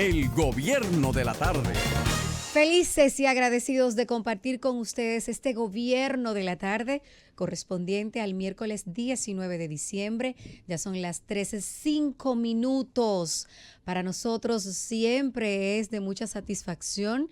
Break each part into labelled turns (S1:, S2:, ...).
S1: El gobierno de la tarde.
S2: Felices y agradecidos de compartir con ustedes este gobierno de la tarde correspondiente al miércoles 19 de diciembre. Ya son las 13:05. Para nosotros siempre es de mucha satisfacción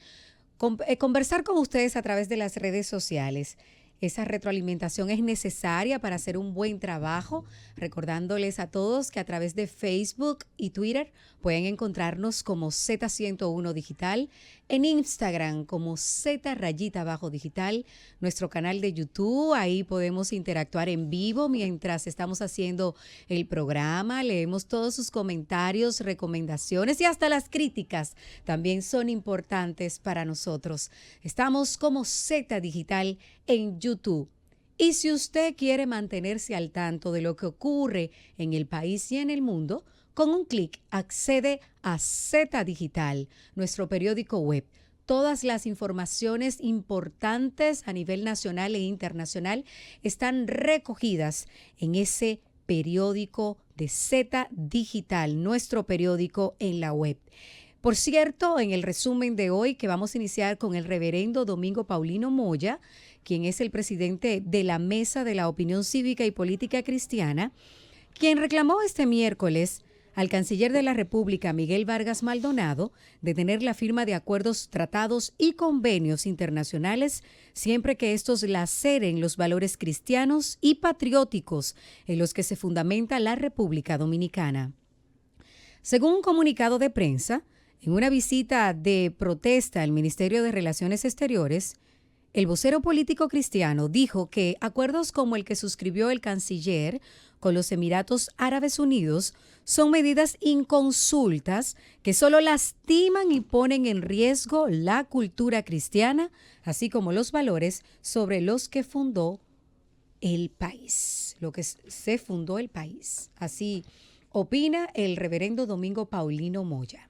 S2: conversar con ustedes a través de las redes sociales. Esa retroalimentación es necesaria para hacer un buen trabajo, recordándoles a todos que a través de Facebook y Twitter pueden encontrarnos como Z101 Digital, en Instagram como Z_Digital, nuestro canal de YouTube, ahí podemos interactuar en vivo mientras estamos haciendo el programa, leemos todos sus comentarios, recomendaciones y hasta las críticas también son importantes para nosotros. Estamos como Z Digital en YouTube. Y si usted quiere mantenerse al tanto de lo que ocurre en el país y en el mundo, con un clic accede a Z Digital, nuestro periódico web. Todas las informaciones importantes a nivel nacional e internacional están recogidas en ese periódico de Z Digital, nuestro periódico en la web. Por cierto, en el resumen de hoy que vamos a iniciar con el reverendo Domingo Paulino Moya, quien es el presidente de la Mesa de la Opinión Cívica y Política Cristiana, quien reclamó este miércoles al canciller de la República, Miguel Vargas Maldonado, de tener la firma de acuerdos, tratados y convenios internacionales siempre que estos laceren los valores cristianos y patrióticos en los que se fundamenta la República Dominicana. Según un comunicado de prensa, en una visita de protesta al Ministerio de Relaciones Exteriores, el vocero político cristiano dijo que acuerdos como el que suscribió el canciller con los Emiratos Árabes Unidos son medidas inconsultas que solo lastiman y ponen en riesgo la cultura cristiana, así como los valores sobre los que fundó el país, lo que se fundó el país. Así opina el reverendo Domingo Paulino Moya.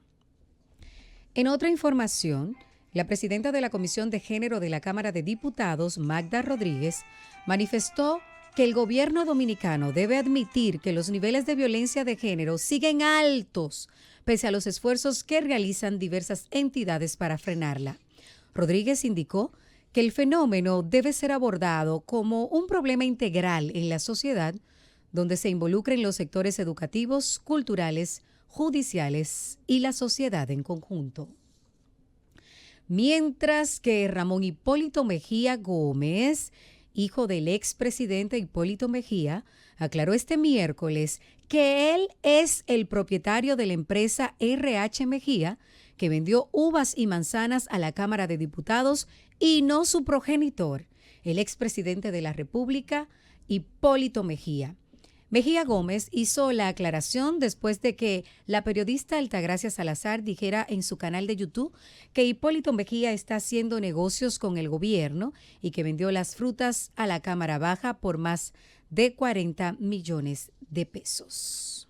S2: En otra información, la presidenta de la Comisión de Género de la Cámara de Diputados, Magda Rodríguez, manifestó que el gobierno dominicano debe admitir que los niveles de violencia de género siguen altos, pese a los esfuerzos que realizan diversas entidades para frenarla. Rodríguez indicó que el fenómeno debe ser abordado como un problema integral en la sociedad, donde se involucren los sectores educativos, culturales, judiciales y la sociedad en conjunto. Mientras que Ramón Hipólito Mejía Gómez, hijo del expresidente Hipólito Mejía, aclaró este miércoles que él es el propietario de la empresa RH Mejía, que vendió uvas y manzanas a la Cámara de Diputados y no su progenitor, el expresidente de la República, Hipólito Mejía. Mejía Gómez hizo la aclaración después de que la periodista Altagracia Salazar dijera en su canal de YouTube que Hipólito Mejía está haciendo negocios con el gobierno y que vendió las frutas a la Cámara Baja por más de 40 millones de pesos.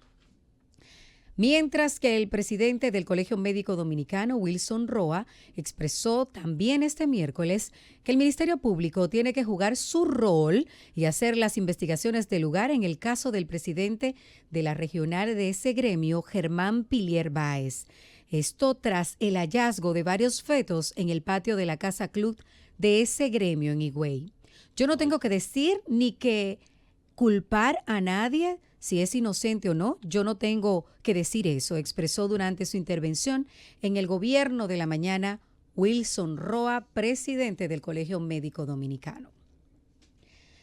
S2: Mientras que el presidente del Colegio Médico Dominicano, Wilson Roa, expresó también este miércoles que el Ministerio Público tiene que jugar su rol y hacer las investigaciones de lugar en el caso del presidente de la regional de ese gremio, Germán Pilier Báez. Esto tras el hallazgo de varios fetos en el patio de la Casa Club de ese gremio en Higüey. Yo no tengo que decir ni que culpar a nadie si es inocente o no, yo no tengo que decir eso, expresó durante su intervención en el Gobierno de la Mañana Wilson Roa, presidente del Colegio Médico Dominicano.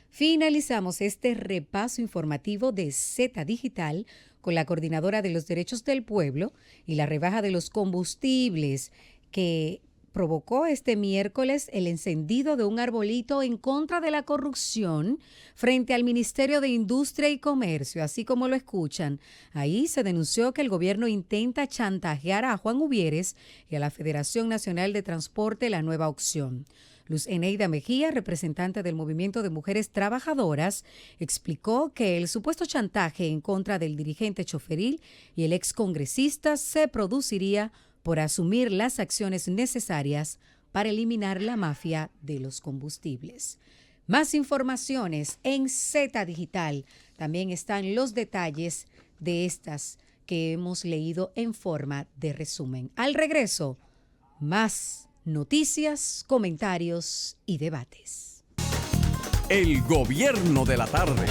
S2: Finalizamos este repaso informativo de Z Digital con la Coordinadora de los Derechos del Pueblo y la rebaja de los combustibles que provocó este miércoles el encendido de un arbolito en contra de la corrupción frente al Ministerio de Industria y Comercio, así como lo escuchan. Ahí se denunció que el gobierno intenta chantajear a Juan Uvieres y a la Federación Nacional de Transporte La Nueva Opción. Luz Eneida Mejía, representante del Movimiento de Mujeres Trabajadoras, explicó que el supuesto chantaje en contra del dirigente choferil y el excongresista se produciría por asumir las acciones necesarias para eliminar la mafia de los combustibles. Más informaciones en Z Digital. También están los detalles de estas que hemos leído en forma de resumen. Al regreso, más noticias, comentarios y debates.
S1: El gobierno de la tarde.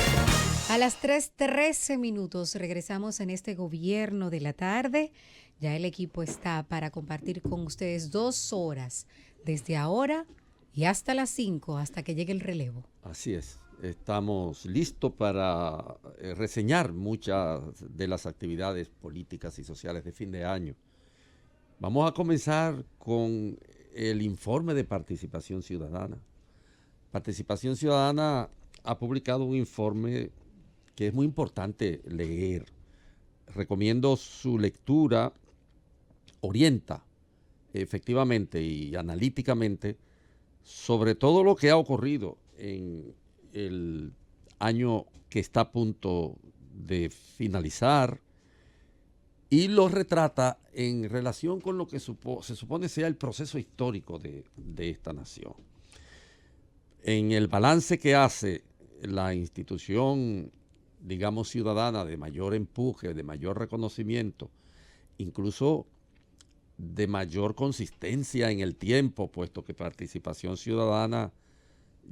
S2: A las 3:13 minutos regresamos en este gobierno de la tarde. Ya el equipo está para compartir con ustedes 2 horas, desde ahora y hasta las 5, hasta que llegue el relevo.
S3: Así es. Estamos listos para reseñar muchas de las actividades políticas y sociales de fin de año. Vamos a comenzar con el informe de Participación Ciudadana. Participación Ciudadana ha publicado un informe que es muy importante leer. Recomiendo su lectura. Orienta efectivamente y analíticamente sobre todo lo que ha ocurrido en el año que está a punto de finalizar y lo retrata en relación con lo que se supone sea el proceso histórico de esta nación. En el balance que hace la institución, digamos, ciudadana de mayor empuje, de mayor reconocimiento, incluso de mayor consistencia en el tiempo, puesto que Participación Ciudadana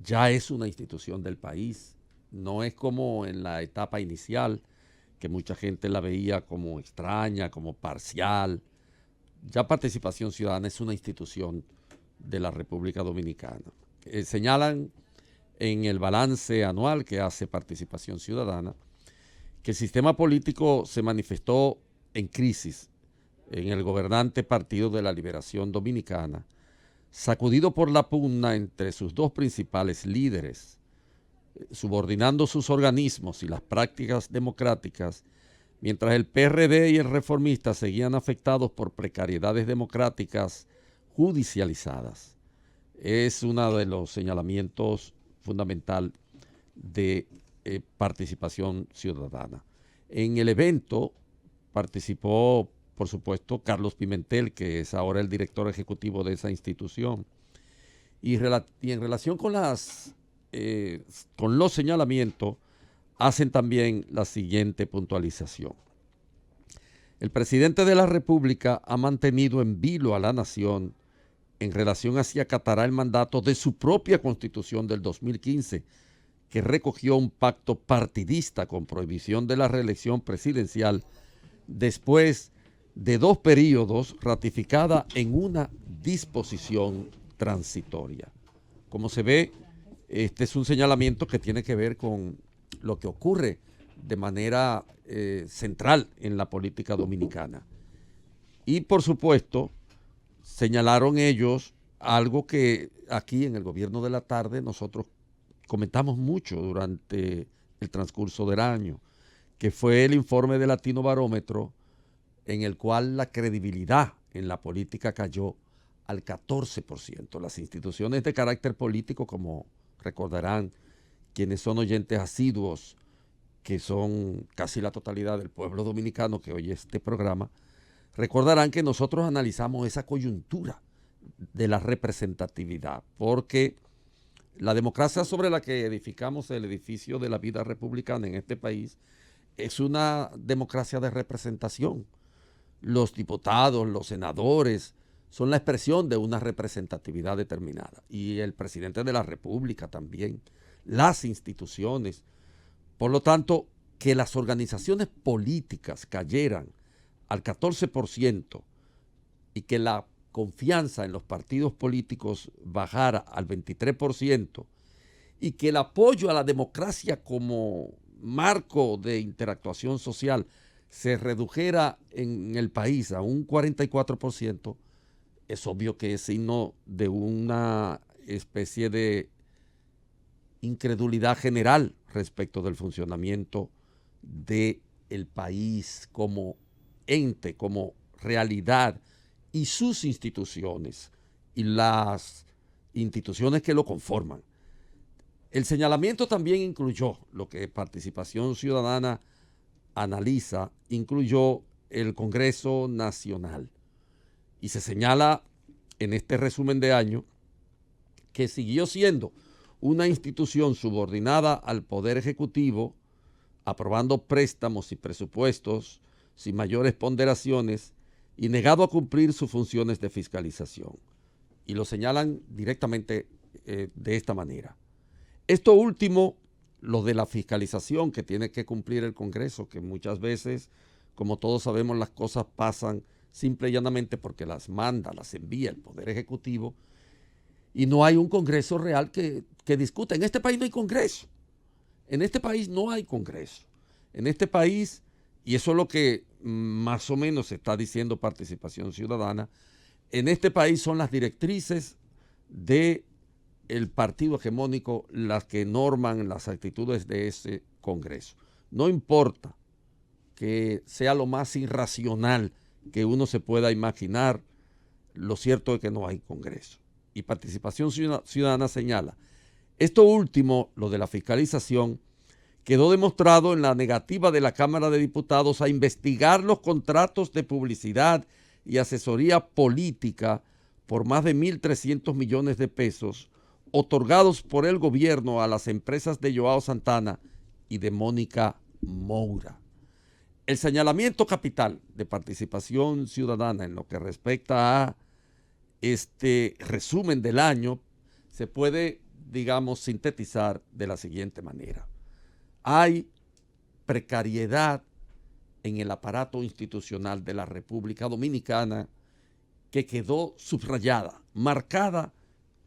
S3: ya es una institución del país. No es como en la etapa inicial, que mucha gente la veía como extraña, como parcial. Ya Participación Ciudadana es una institución de la República Dominicana. Señalan en el balance anual que hace Participación Ciudadana que el sistema político se manifestó en crisis en el gobernante Partido de la Liberación Dominicana, sacudido por la pugna entre sus 2 principales líderes, subordinando sus organismos y las prácticas democráticas, mientras el PRD y el Reformista seguían afectados por precariedades democráticas judicializadas. Es uno de los señalamientos fundamental de Participación Ciudadana. En el evento participó, por supuesto, Carlos Pimentel, que es ahora el director ejecutivo de esa institución. Y en relación con los señalamientos, hacen también la siguiente puntualización. El presidente de la República ha mantenido en vilo a la nación en relación a si acatará el mandato de su propia Constitución del 2015, que recogió un pacto partidista con prohibición de la reelección presidencial después de 2 periodos ratificada en una disposición transitoria. Como se ve, este es un señalamiento que tiene que ver con lo que ocurre de manera central en la política dominicana. Y por supuesto, señalaron ellos algo que aquí en el gobierno de la tarde nosotros comentamos mucho durante el transcurso del año, que fue el informe de Latino Barómetro, en el cual la credibilidad en la política cayó al 14%. Las instituciones de carácter político, como recordarán quienes son oyentes asiduos, que son casi la totalidad del pueblo dominicano que oye este programa, recordarán que nosotros analizamos esa coyuntura de la representatividad, porque la democracia sobre la que edificamos el edificio de la vida republicana en este país es una democracia de representación. Los diputados, los senadores, son la expresión de una representatividad determinada. Y el presidente de la República también, las instituciones. Por lo tanto, que las organizaciones políticas cayeran al 14% y que la confianza en los partidos políticos bajara al 23% y que el apoyo a la democracia como marco de interactuación social se redujera en el país a un 44%, es obvio que es signo de una especie de incredulidad general respecto del funcionamiento del país como ente, como realidad, y sus instituciones y las instituciones que lo conforman. El señalamiento también incluyó lo que Participación Ciudadana analiza, incluyó el Congreso Nacional. Y se señala en este resumen de año que siguió siendo una institución subordinada al Poder Ejecutivo, aprobando préstamos y presupuestos sin mayores ponderaciones y negado a cumplir sus funciones de fiscalización. Y lo señalan directamente de esta manera. Esto último, lo de la fiscalización que tiene que cumplir el Congreso, que muchas veces, como todos sabemos, las cosas pasan simple y llanamente porque las manda, las envía el Poder Ejecutivo, y no hay un Congreso real que discuta. En este país no hay Congreso. En este país no hay Congreso. En este país, y eso es lo que más o menos está diciendo Participación Ciudadana, en este país son las directrices del partido hegemónico las que norman las actitudes de ese Congreso. No importa que sea lo más irracional que uno se pueda imaginar, lo cierto es que no hay Congreso. Y Participación Ciudadana señala, esto último, lo de la fiscalización, quedó demostrado en la negativa de la Cámara de Diputados a investigar los contratos de publicidad y asesoría política por más de 1.300 millones de pesos otorgados por el gobierno a las empresas de Joao Santana y de Mónica Moura. El señalamiento capital de Participación Ciudadana en lo que respecta a este resumen del año se puede, digamos, sintetizar de la siguiente manera. Hay precariedad en el aparato institucional de la República Dominicana que quedó subrayada, marcada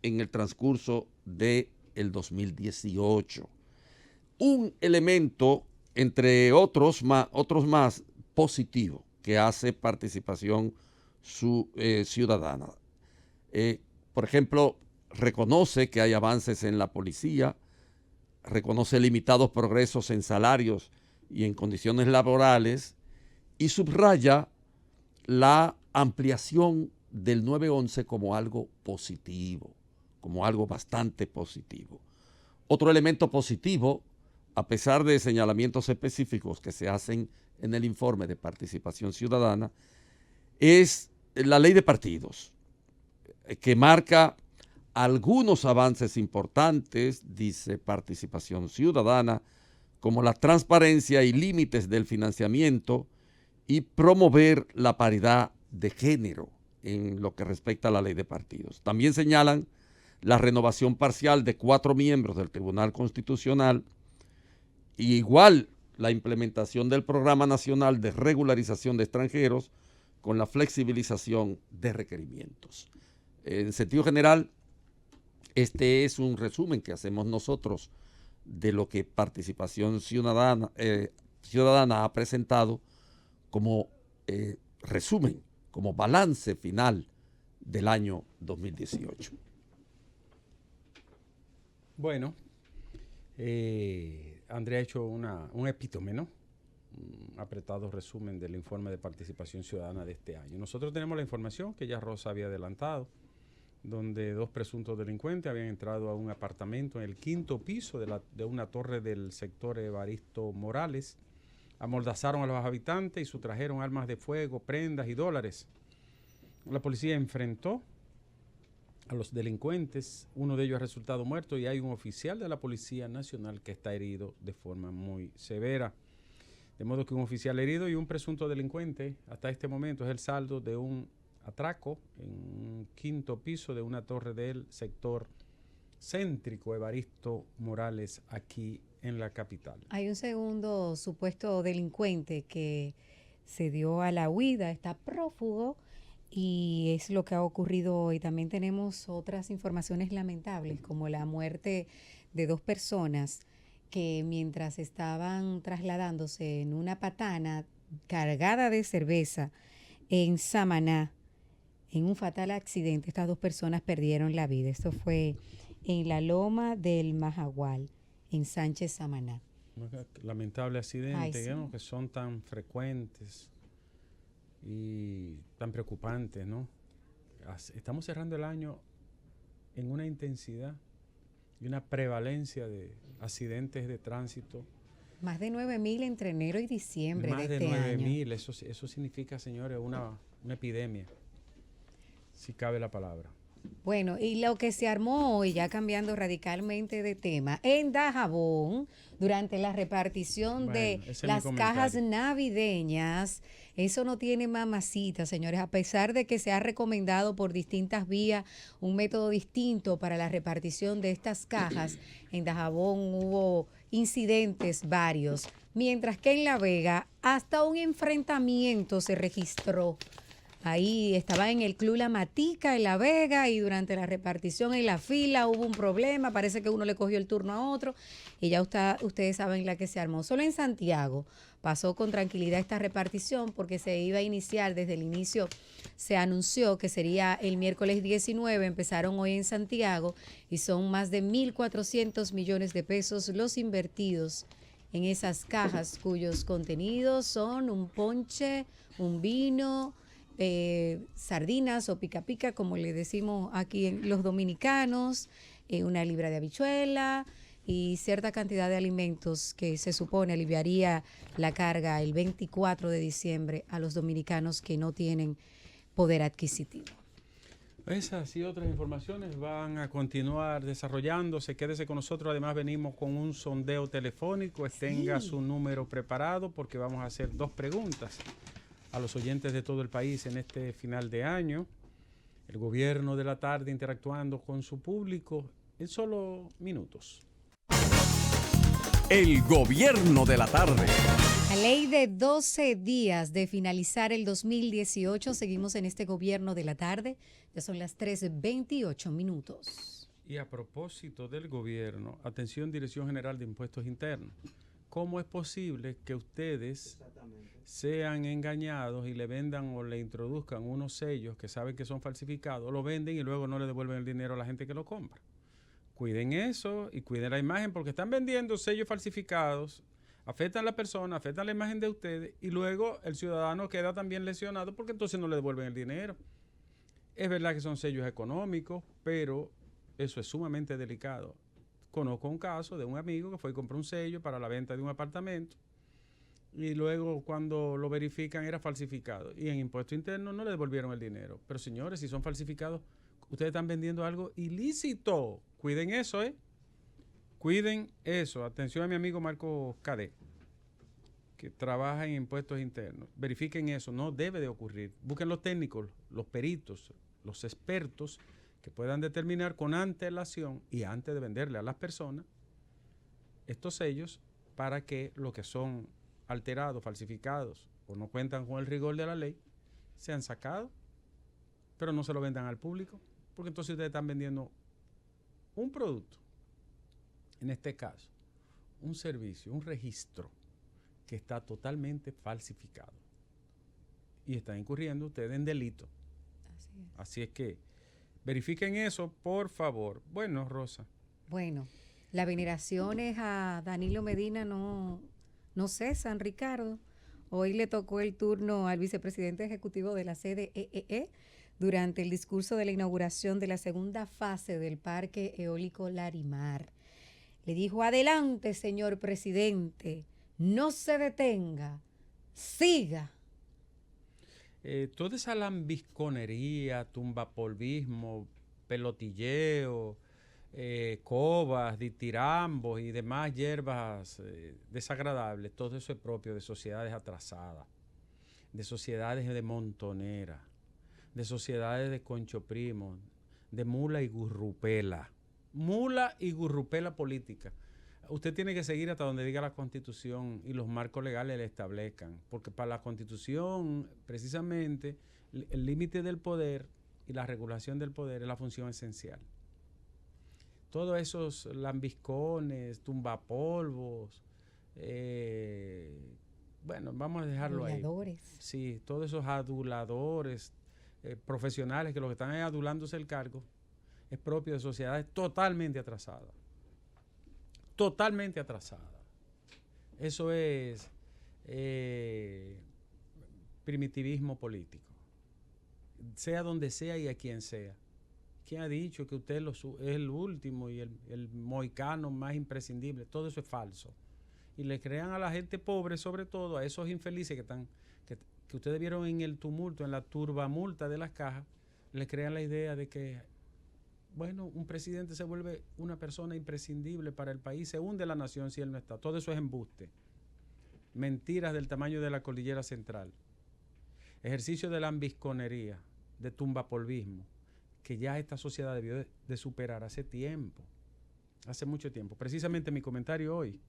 S3: en el transcurso del 2018. Un elemento, entre otros más positivo, que hace Participación Ciudadana. Por ejemplo, reconoce que hay avances en la policía, reconoce limitados progresos en salarios y en condiciones laborales y subraya la ampliación del 911 como algo positivo, como algo bastante positivo. Otro elemento positivo, a pesar de señalamientos específicos que se hacen en el informe de Participación Ciudadana, es la ley de partidos, que marca algunos avances importantes, dice Participación Ciudadana, como la transparencia y límites del financiamiento y promover la paridad de género en lo que respecta a la ley de partidos. También señalan la renovación parcial de 4 miembros del Tribunal Constitucional y igual la implementación del Programa Nacional de Regularización de Extranjeros con la flexibilización de requerimientos. En sentido general, este es un resumen que hacemos nosotros de lo que Participación Ciudadana ha presentado como resumen, como balance final del año 2018.
S4: Bueno, Andrea ha hecho un epítome, ¿no? Un apretado resumen del informe de Participación Ciudadana de este año. Nosotros tenemos la información que ya Rosa había adelantado, donde 2 presuntos delincuentes habían entrado a un apartamento en el 5º piso de una torre del sector Evaristo Morales, amordazaron a los habitantes y sustrajeron armas de fuego, prendas y dólares. La policía enfrentó a los delincuentes, uno de ellos ha resultado muerto y hay un oficial de la Policía Nacional que está herido de forma muy severa. De modo que un oficial herido y un presunto delincuente, hasta este momento, es el saldo de un atraco en un 5º piso de una torre del sector céntrico Evaristo Morales aquí en la capital.
S2: Hay un segundo supuesto delincuente que se dio a la huida, está prófugo y es lo que ha ocurrido hoy. También tenemos otras informaciones lamentables como la muerte de 2 personas que mientras estaban trasladándose en una patana cargada de cerveza en Samaná, en un fatal accidente, estas 2 personas perdieron la vida. Esto fue en la Loma del Majagual, en Sánchez Samaná.
S4: Lamentable accidente.
S2: Ay, sí.
S4: ¿No? Que son tan frecuentes y tan preocupantes, ¿no? Estamos cerrando el año en una intensidad y una prevalencia de accidentes de tránsito.
S2: Más de 9,000 entre enero y diciembre
S4: Más
S2: de
S4: de
S2: este
S4: 9,000.
S2: año.
S4: Eso significa, señores, una epidemia, si cabe la palabra.
S2: Bueno, y lo que se armó hoy, ya cambiando radicalmente de tema, en Dajabón, durante la repartición de
S4: Bueno, ese es mi
S2: las cajas
S4: comentario.
S2: navideñas, eso no tiene mamacita, señores, a pesar de que se ha recomendado por distintas vías un método distinto para la repartición de estas cajas, en Dajabón hubo incidentes varios, mientras que en La Vega hasta un enfrentamiento se registró. Ahí estaba en el Club La Matica en La Vega y durante la repartición en la fila hubo un problema, parece que uno le cogió el turno a otro y ya ustedes saben la que se armó. Solo en Santiago pasó con tranquilidad esta repartición porque se iba a iniciar desde el inicio, se anunció que sería el miércoles 19, empezaron hoy en Santiago y son más de 1.400 millones de pesos los invertidos en esas cajas cuyos contenidos son un ponche, un vino, sardinas o pica pica, como le decimos aquí en los dominicanos, una libra de habichuela y cierta cantidad de alimentos que se supone aliviaría la carga el 24 de diciembre a los dominicanos que no tienen poder adquisitivo.
S4: Esas y otras informaciones van a continuar desarrollándose. Quédese con nosotros. Además, venimos con un sondeo telefónico. Tenga su número preparado porque vamos a hacer 2 preguntas a los oyentes de todo el país en este final de año. El gobierno de la tarde interactuando con su público en solo minutos.
S1: El gobierno de la tarde.
S2: A ley de 12 días de finalizar el 2018, seguimos en este gobierno de la tarde. Ya son las 13:28 minutos.
S4: Y a propósito del gobierno, atención Dirección General de Impuestos Internos. ¿Cómo es posible que ustedes sean engañados y le vendan o le introduzcan unos sellos que saben que son falsificados, lo venden y luego no le devuelven el dinero a la gente que lo compra? Cuiden eso y cuiden la imagen porque están vendiendo sellos falsificados, afectan a la persona, afectan la imagen de ustedes y luego el ciudadano queda también lesionado porque entonces no le devuelven el dinero. Es verdad que son sellos económicos, pero eso es sumamente delicado. Conozco un caso de un amigo que fue y compró un sello para la venta de un apartamento y luego cuando lo verifican era falsificado y en impuesto interno no le devolvieron el dinero. Pero señores, si son falsificados, ustedes están vendiendo algo ilícito. Cuiden eso, Cuiden eso. Atención a mi amigo Marco Cadet, que trabaja en impuestos internos. Verifiquen eso, no debe de ocurrir. Busquen los técnicos, los peritos, los expertos que puedan determinar con antelación y antes de venderle a las personas estos sellos para que los que son alterados, falsificados o no cuentan con el rigor de la ley sean sacados, pero no se lo vendan al público, porque entonces ustedes están vendiendo un producto, en este caso, un servicio, un registro que está totalmente falsificado y están incurriendo ustedes en delito. Así es que verifiquen eso, por favor. Bueno, Rosa.
S2: Bueno, las veneraciones a Danilo Medina no cesan, Ricardo. Hoy le tocó el turno al vicepresidente ejecutivo de la CDEE durante el discurso de la inauguración de la segunda fase del Parque Eólico Larimar. Le dijo: adelante, señor presidente, no se detenga, siga.
S4: Toda esa lambisconería, tumbapolvismo, pelotilleo, cobas, ditirambos y demás hierbas desagradables, todo eso es propio de sociedades atrasadas, de sociedades de montonera, de sociedades de concho primo, de mula y gurrupela política. Usted tiene que seguir hasta donde diga la Constitución y los marcos legales le establezcan, porque para la Constitución, precisamente, el límite del poder y la regulación del poder es la función esencial. Todos esos lambiscones, tumbapolvos, bueno, vamos a dejarlo
S2: aduladores.
S4: Ahí. Sí, todos esos aduladores profesionales que lo que están es adulándose el cargo, es propio de sociedades totalmente atrasadas. Totalmente atrasada. Eso es primitivismo político. Sea donde sea y a quien sea. ¿Quién ha dicho que usted es el último y el mohicano más imprescindible? Todo eso es falso. Y le crean a la gente pobre, sobre todo a esos infelices que ustedes vieron en el tumulto, en la turbamulta de las cajas, le crean la idea de que bueno, un presidente se vuelve una persona imprescindible para el país, se hunde la nación si él no está. Todo eso es embuste. Mentiras del tamaño de la cordillera central. Ejercicio de lambisconería, de tumbapolvismo, que ya esta sociedad debió de superar hace tiempo, hace mucho tiempo. Precisamente mi comentario hoy,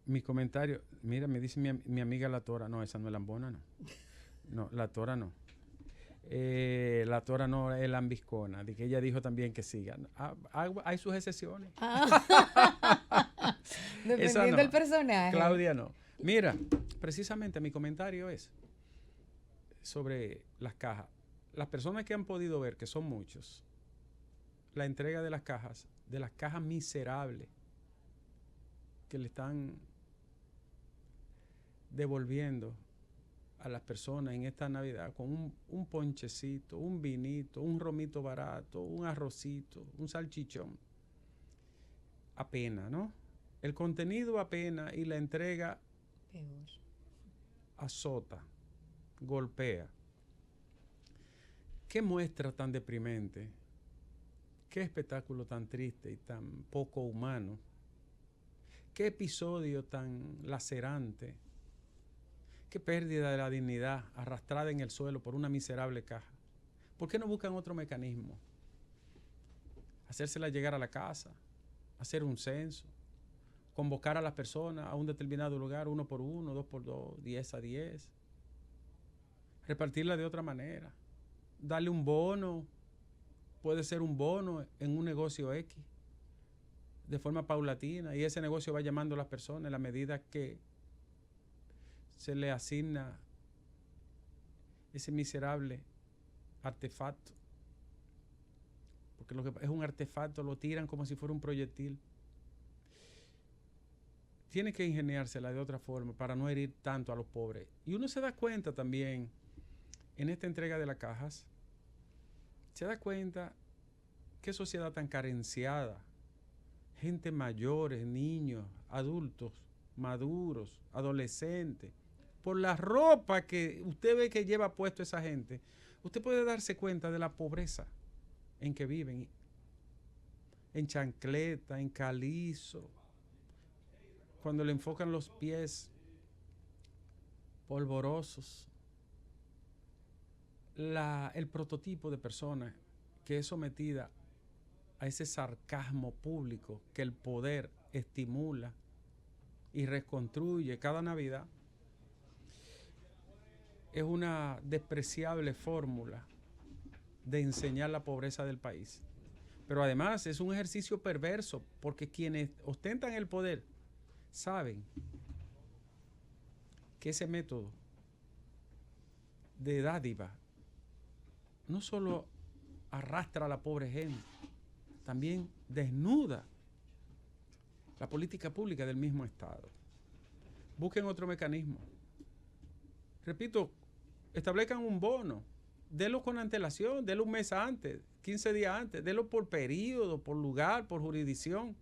S4: mi comentario, mira, me dice mi amiga La Tora, no, esa no es lambona, no. No, La Tora no. La Tora no es lambiscona, de que ella dijo también que sigan. Hay sus excepciones.
S2: Dependiendo del personaje.
S4: Claudia no. Mira, precisamente mi comentario es sobre las cajas. Las personas que han podido ver, que son muchos, la entrega de las cajas miserables que le están devolviendo a las personas en esta Navidad con un ponchecito, un vinito, un romito barato, un arrocito, un salchichón. Apena, ¿no? El contenido apena y la entrega
S2: peor.
S4: Azota, golpea. ¿Qué muestra tan deprimente? ¿Qué espectáculo tan triste y tan poco humano? ¿Qué episodio tan lacerante? ¿Qué pérdida de la dignidad arrastrada en el suelo por una miserable caja? ¿Por qué no buscan otro mecanismo? Hacérsela llegar a la casa, hacer un censo, convocar a las personas a un determinado lugar, 1 por 1, 2 por 2, 10 a 10. Repartirla de otra manera. Darle un bono, puede ser un bono en un negocio X, de forma paulatina, y ese negocio va llamando a las personas en la medida que se le asigna ese miserable artefacto. Porque lo que es un artefacto, lo tiran como si fuera un proyectil. Tiene que ingeniársela de otra forma para no herir tanto a los pobres. Y uno se da cuenta también, en esta entrega de las cajas, se da cuenta qué sociedad tan carenciada. Gente mayores, niños, adultos, maduros, adolescentes. Por la ropa que usted ve que lleva puesto esa gente, usted puede darse cuenta de la pobreza en que viven. En chancleta, en calizo. Cuando le enfocan los pies polvorosos. El prototipo de persona que es sometida a ese sarcasmo público que el poder estimula y reconstruye cada Navidad, es una despreciable fórmula de enseñar la pobreza del país. Pero además es un ejercicio perverso, porque quienes ostentan el poder saben que ese método de dádiva no solo arrastra a la pobre gente, también desnuda la política pública del mismo Estado. Busquen otro mecanismo. Repito, establezcan un bono, denlo con antelación, denlo un mes antes, 15 días antes, denlo por periodo, por lugar, por jurisdicción.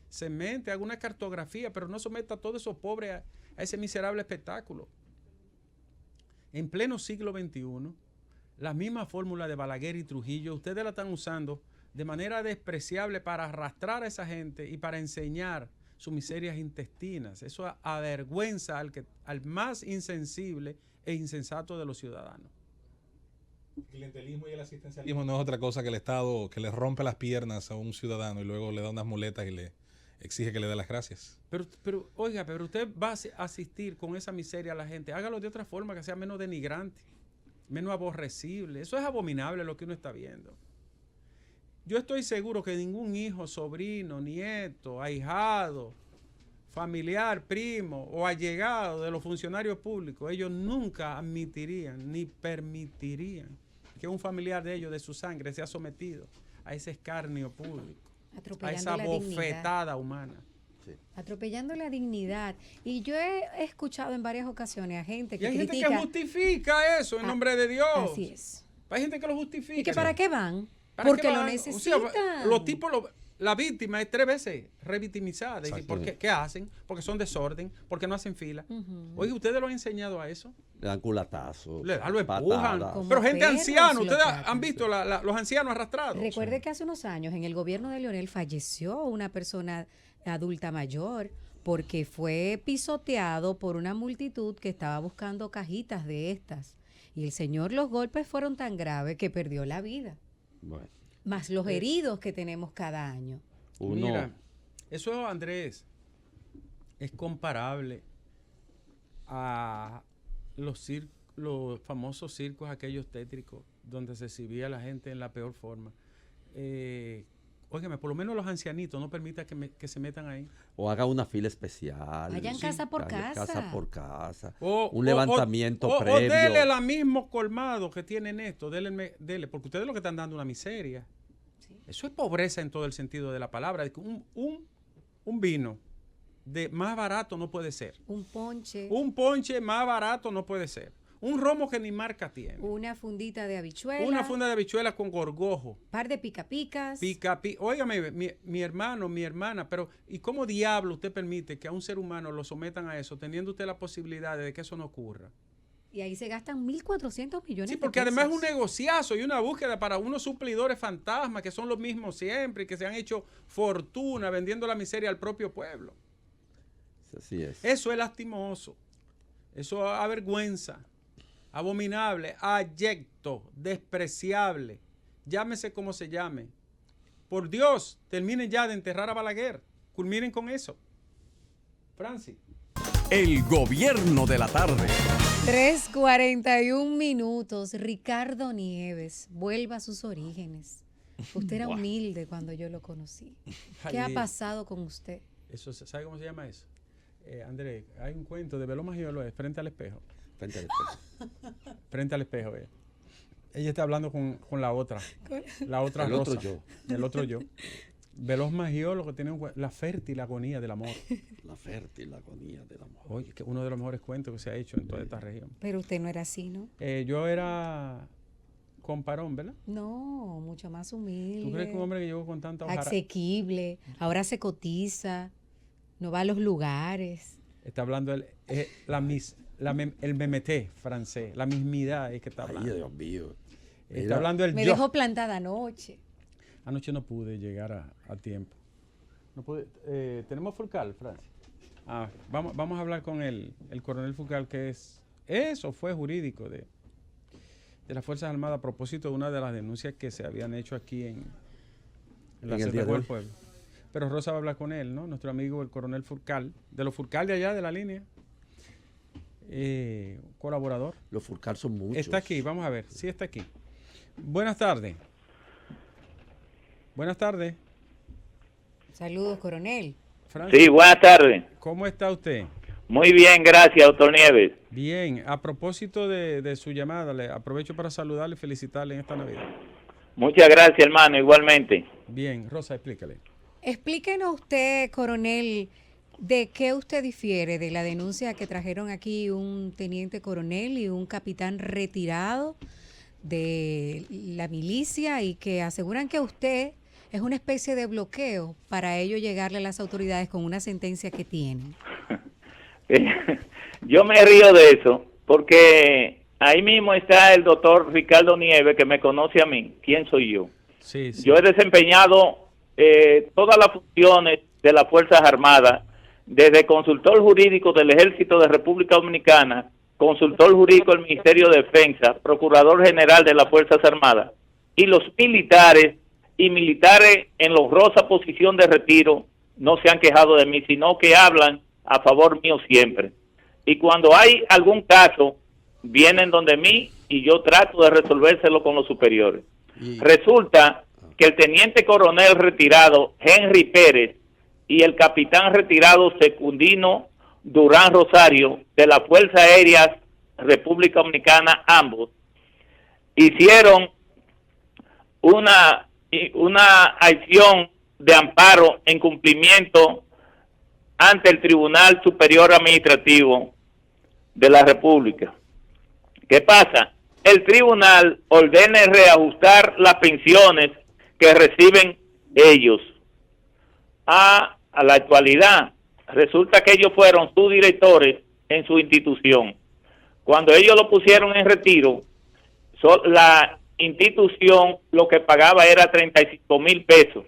S4: Segmente, haga una cartografía, pero no someta a todos esos pobres a ese miserable espectáculo. En pleno siglo XXI, la misma fórmula de Balaguer y Trujillo, ustedes la están usando de manera despreciable para arrastrar a esa gente y para enseñar sus miserias intestinas. Eso avergüenza al más insensible e insensato de los ciudadanos.
S5: El clientelismo y el asistencialismo no es otra cosa que el Estado que le rompe las piernas a un ciudadano y luego le da unas muletas y le exige que le dé las gracias.
S4: Pero oiga, pero usted va a asistir con esa miseria a la gente. Hágalo de otra forma, que sea menos denigrante, menos aborrecible. Eso es abominable lo que uno está viendo. Yo estoy seguro que ningún hijo, sobrino, nieto, ahijado, familiar, primo o allegado de los funcionarios públicos, ellos nunca admitirían ni permitirían que un familiar de ellos, de su sangre, sea sometido a ese escarnio público, a esa bofetada humana.
S3: Sí.
S2: Atropellando la dignidad. Y yo he escuchado en varias ocasiones a gente que
S4: hay
S2: critica.
S4: Gente que justifica eso en nombre de Dios.
S2: Así es.
S4: Hay gente que lo justifica.
S2: ¿Y que para qué van?
S4: ¿Para
S2: porque
S4: qué
S2: lo
S4: van?
S2: necesitan.
S4: O sea, los tipos, la víctima es 3 veces revictimizada. ¿Por qué? ¿Qué hacen? Porque son desorden, porque no hacen fila. Oye, ¿ustedes lo han enseñado a eso?
S3: Le dan culatazos.
S4: Lo empujan.
S2: Como
S4: Pero gente
S2: perros
S4: anciana,
S2: lo
S4: ustedes
S2: tratan.
S4: han visto los ancianos arrastrados.
S2: Recuerde que hace unos años en el gobierno de Leonel falleció una persona adulta mayor porque fue pisoteado por una multitud que estaba buscando cajitas de estas. Y el señor, los golpes fueron tan graves que perdió la vida.
S3: Bueno,
S2: Más los heridos que tenemos cada año.
S3: uno,
S4: Mira, eso, Andrés, es comparable a los famosos circos aquellos tétricos donde se exhibía a la gente en la peor forma. Óigame, por lo menos los ancianitos no permita que se metan ahí.
S3: o haga una fila especial.
S2: Vayan casa por
S3: Vaya
S2: casa.
S3: Casa por casa.
S4: O-
S3: Un
S4: o-
S3: levantamiento
S4: o
S3: previo.
S4: dele la mismo colmado que tienen esto, dele, porque ustedes lo que están dando una miseria. Eso es pobreza en todo el sentido de la palabra. Un vino de más barato no puede ser.
S2: Un ponche,
S4: Un ponche más barato no puede ser. Un romo que ni marca tiene.
S2: una fundita de habichuela,
S4: Una funda de habichuelas con gorgojo.
S2: par de picapicas.
S4: Óigame, mi hermano, mi hermana, pero ¿y cómo diablo usted permite que a un ser humano lo sometan a eso, teniendo usted la posibilidad de que eso no ocurra?
S2: Y ahí se gastan 1.400 millones
S4: Sí,
S2: de
S4: porque
S2: pesos.
S4: además es un negociazo y una búsqueda para unos suplidores fantasmas que son los mismos siempre y que se han hecho fortuna vendiendo la miseria al propio pueblo.
S3: Así es.
S4: Eso es lastimoso. Eso avergüenza. Abominable, abyecto, despreciable. Llámese como se llame. Por Dios, terminen ya de enterrar a Balaguer. Culminen con eso. Francis.
S1: El gobierno de la tarde.
S2: 3:41 minutos. Ricardo Nieves, vuelva a sus orígenes. Usted era humilde cuando yo lo conocí. ¿Qué ha
S4: Ay,
S2: pasado con usted?
S4: Eso, ¿sabe cómo se llama eso? André, hay un cuento de Velo Magiolo, frente al espejo.
S3: Frente al espejo.
S4: Frente al espejo, ella. Ella está hablando con la otra. La otra
S3: El
S4: Rosa.
S3: otro yo.
S4: El otro yo. Veloz Magiolo, que tiene la fértil agonía del amor.
S3: La fértil agonía del amor.
S4: Oye, que uno de los mejores cuentos que se ha hecho en toda esta región.
S2: Pero usted no era así, ¿no?
S4: Yo era comparón, ¿verdad?
S2: No, mucho más humilde.
S4: ¿Tú crees que un hombre que llegó con tanta hojara
S2: asequible, ahora se cotiza, no va a los lugares.
S4: está hablando el memeté francés, la mismidad es que está
S3: Ay,
S4: hablando.
S3: Dios mío.
S4: Está
S3: Mira,
S4: hablando el
S2: Me
S4: yo.
S2: dejó plantada anoche.
S4: Anoche no pude llegar a tiempo. No pude, tenemos Furcal, Francia. Vamos a hablar con el coronel Furcal, que eso fue jurídico de las Fuerzas Armadas a propósito de una de las denuncias que se habían hecho aquí en la
S3: En el
S4: Sede
S3: día de
S4: del
S3: hoy.
S4: Pueblo. Pero Rosa va a hablar con él, ¿no? Nuestro amigo el coronel Furcal, de los Furcal de allá de la línea. Colaborador.
S3: Los Furcal son muchos.
S4: Está aquí, vamos a ver, sí está aquí. Buenas tardes. Buenas tardes.
S2: Saludos, coronel.
S4: Francis,
S6: Sí, buenas tardes.
S4: ¿cómo está usted?
S6: Muy bien, gracias, doctor Nieves.
S4: Bien, a propósito de su llamada, le aprovecho para saludarle y felicitarle en esta Navidad.
S6: Muchas gracias, hermano, igualmente.
S4: Bien, Rosa, explícale.
S2: Explíquenos usted, coronel, de qué usted difiere de la denuncia que trajeron aquí un teniente coronel y un capitán retirado de la milicia y que aseguran que usted es una especie de bloqueo para ello llegarle a las autoridades con una sentencia que tienen.
S6: Yo me río de eso, porque ahí mismo está el doctor Ricardo Nieves, que me conoce a mí. ¿Quién soy yo?
S4: Sí, sí.
S6: Yo he desempeñado todas las funciones de las Fuerzas Armadas, desde consultor jurídico del Ejército de República Dominicana, consultor jurídico del Ministerio de Defensa, procurador general de las Fuerzas Armadas, y los militares y militares en la honrosa posición de retiro no se han quejado de mí, sino que hablan a favor mío siempre. Y cuando hay algún caso, vienen donde mí y yo trato de resolvérselo con los superiores.
S3: Y-
S6: Resulta que el teniente coronel retirado Henry Pérez y el capitán retirado Secundino Durán Rosario de la Fuerza Aérea República Dominicana, ambos, hicieron una acción de amparo en cumplimiento ante el Tribunal Superior Administrativo de la República. ¿Qué pasa? El tribunal ordena reajustar las pensiones que reciben ellos. A la actualidad, resulta que ellos fueron subdirectores en su institución. cuando ellos lo pusieron en retiro, la institución lo que pagaba era 35,000 pesos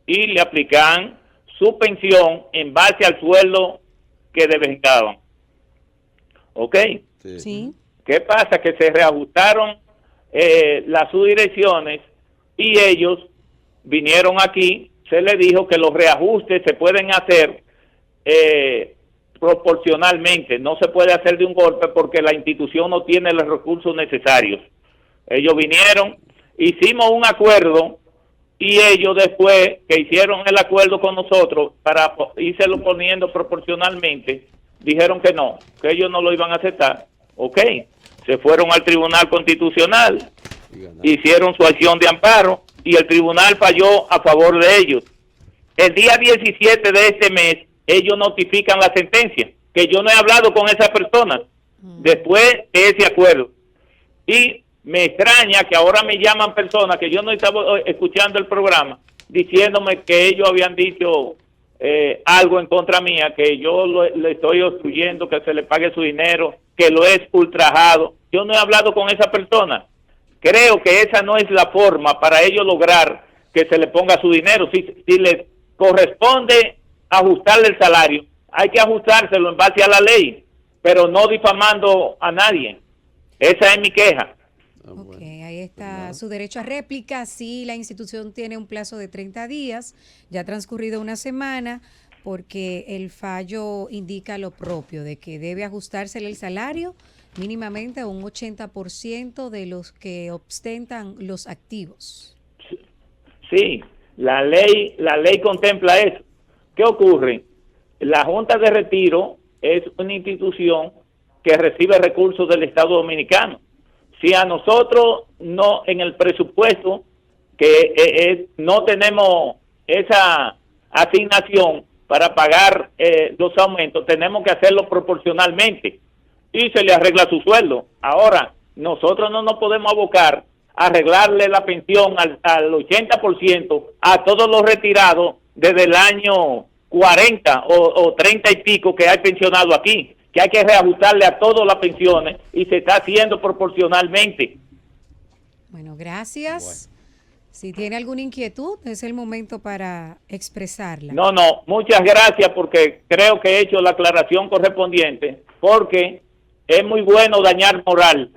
S6: y le aplicaban su pensión en base al sueldo que devengaban. ¿Ok?
S2: Sí.
S6: ¿Qué pasa? Que se reajustaron las subdirecciones y ellos vinieron aquí, se les dijo que los reajustes se pueden hacer proporcionalmente, no se puede hacer de un golpe porque la institución no tiene los recursos necesarios. Ellos vinieron, hicimos un acuerdo y ellos después que hicieron el acuerdo con nosotros para írselo poniendo proporcionalmente, dijeron que no, que ellos no lo iban a aceptar. Ok, se fueron al Tribunal Constitucional, hicieron su acción de amparo y el tribunal falló a favor de ellos. El día 17 de este mes, ellos notifican la sentencia, que yo no he hablado con esa persona después de ese acuerdo. Y me extraña que ahora me llaman personas que yo no estaba escuchando el programa, diciéndome que ellos habían dicho algo en contra mía, que yo le estoy obstruyendo, que se le pague su dinero, que lo es ultrajado. Yo no he hablado con esa persona. Creo que esa no es la forma para ellos lograr que se le ponga su dinero. Si les corresponde ajustarle el salario, hay que ajustárselo en base a la ley, pero no difamando a nadie. Esa es mi queja.
S2: Ok, ahí está su derecho a réplica. Sí, la institución tiene un plazo de 30 días, ya ha transcurrido una semana, porque el fallo indica lo propio, de que debe ajustársele el salario mínimamente a un 80% de los que ostentan los activos.
S6: Sí, la ley contempla eso. ¿Qué ocurre? La Junta de Retiro es una institución que recibe recursos del Estado Dominicano. Si a nosotros no, en el presupuesto, que no tenemos esa asignación para pagar los aumentos, tenemos que hacerlo proporcionalmente y se le arregla su sueldo. Ahora, nosotros no nos podemos abocar a arreglarle la pensión al 80% a todos los retirados desde el año 40 o 30 y pico que hay pensionado aquí, que hay que reajustarle a todas las pensiones y se está haciendo proporcionalmente.
S2: Bueno, gracias. Si tiene alguna inquietud, es el momento para expresarla.
S6: No, muchas gracias porque creo que he hecho la aclaración correspondiente, porque es muy bueno dañar moral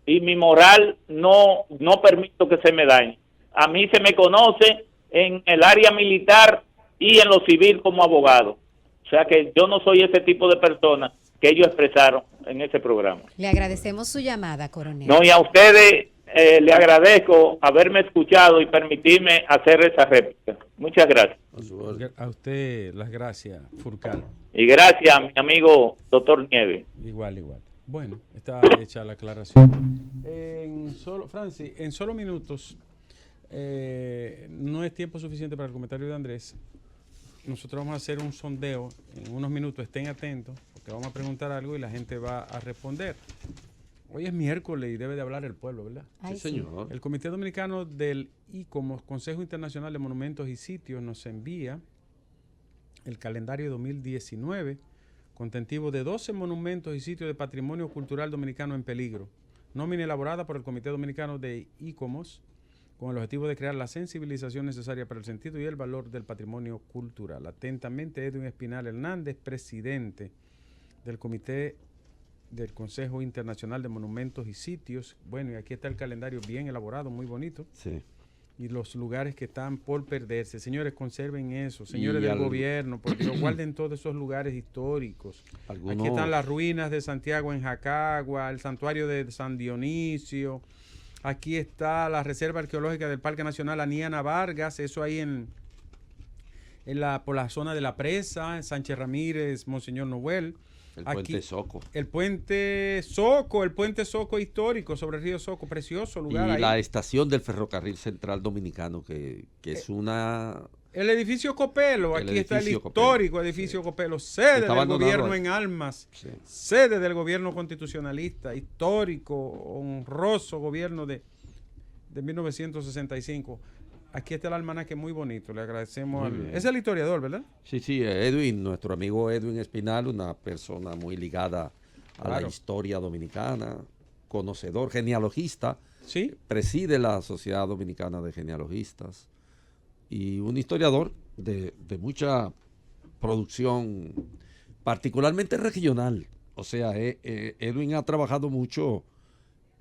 S6: y mi moral no permito que se me dañe. A mí se me conoce en el área militar y en lo civil como abogado. O sea que yo no soy ese tipo de persona que ellos expresaron en ese programa.
S2: Le agradecemos su llamada, coronel.
S6: No, y a ustedes le agradezco haberme escuchado y permitirme hacer esa réplica. Muchas gracias.
S4: A usted las gracias, Furcal.
S6: Y gracias a mi amigo doctor Nieves.
S4: Igual. Bueno, está hecha la aclaración. Francis, en solo minutos, no es tiempo suficiente para el comentario de Andrés. Nosotros vamos a hacer un sondeo en unos minutos, estén atentos, porque vamos a preguntar algo y la gente va a responder. Hoy es miércoles y debe de hablar el pueblo, ¿verdad?
S3: Sí, señor.
S4: El Comité Dominicano del ICOMOS, Consejo Internacional de Monumentos y Sitios, nos envía el calendario 2019, contentivo de 12 monumentos y sitios de patrimonio cultural dominicano en peligro. Nómina elaborada por el Comité Dominicano de ICOMOS, con el objetivo de crear la sensibilización necesaria para el sentido y el valor del patrimonio cultural. Atentamente, Edwin Espinal Hernández, presidente del Comité del Consejo Internacional de Monumentos y Sitios. Bueno, y aquí está el calendario bien elaborado, muy bonito.
S3: Sí.
S4: Y los lugares que están por perderse. Señores, conserven eso. Señores del gobierno, por Dios, guarden todos esos lugares históricos. Aquí están las ruinas de Santiago en Jacagua, el santuario de San Dionisio. Aquí está la Reserva Arqueológica del Parque Nacional Aniana Vargas, eso ahí por la zona de la presa, en Sánchez Ramírez, Monseñor Noel.
S3: Puente Soco.
S4: El Puente Soco histórico sobre el río Soco, precioso lugar.
S3: Y
S4: ahí.
S3: La estación del Ferrocarril Central Dominicano, que es una...
S4: El edificio Copelo, aquí está el histórico edificio Copelo, sede del gobierno en Almas, sede del gobierno constitucionalista, histórico, honroso gobierno de 1965. Aquí está el almanaque muy bonito, le agradecemos. Es el historiador, ¿verdad?
S3: Sí, Edwin, nuestro amigo Edwin Espinal, una persona muy ligada a la historia dominicana, conocedor, genealogista.
S4: Sí.
S3: Preside la Sociedad Dominicana de Genealogistas y un historiador de mucha producción, particularmente regional. O sea, Edwin ha trabajado mucho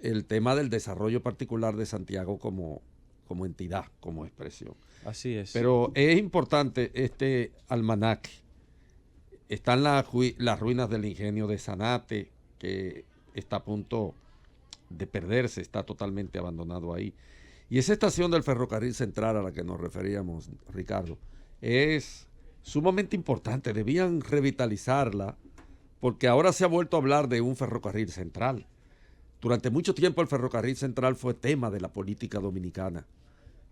S3: el tema del desarrollo particular de Santiago como entidad, como expresión.
S4: Así es.
S3: Pero es importante este almanaque. Están las ruinas del ingenio de Zanate, que está a punto de perderse, está totalmente abandonado ahí. Y esa estación del ferrocarril central a la que nos referíamos, Ricardo, es sumamente importante. Debían revitalizarla porque ahora se ha vuelto a hablar de un ferrocarril central. Durante mucho tiempo el ferrocarril central fue tema de la política dominicana.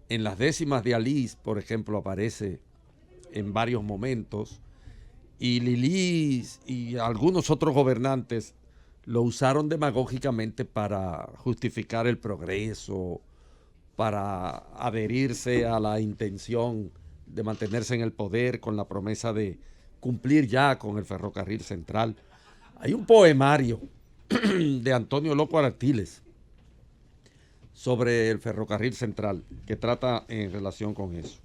S3: En las décimas de Alís, por ejemplo, aparece en varios momentos, y Lilís y algunos otros gobernantes lo usaron demagógicamente para justificar el progreso, para adherirse a la intención de mantenerse en el poder con la promesa de cumplir ya con el ferrocarril central. Hay un poemario de Antonio Loco Artiles sobre el ferrocarril central que trata en relación con eso.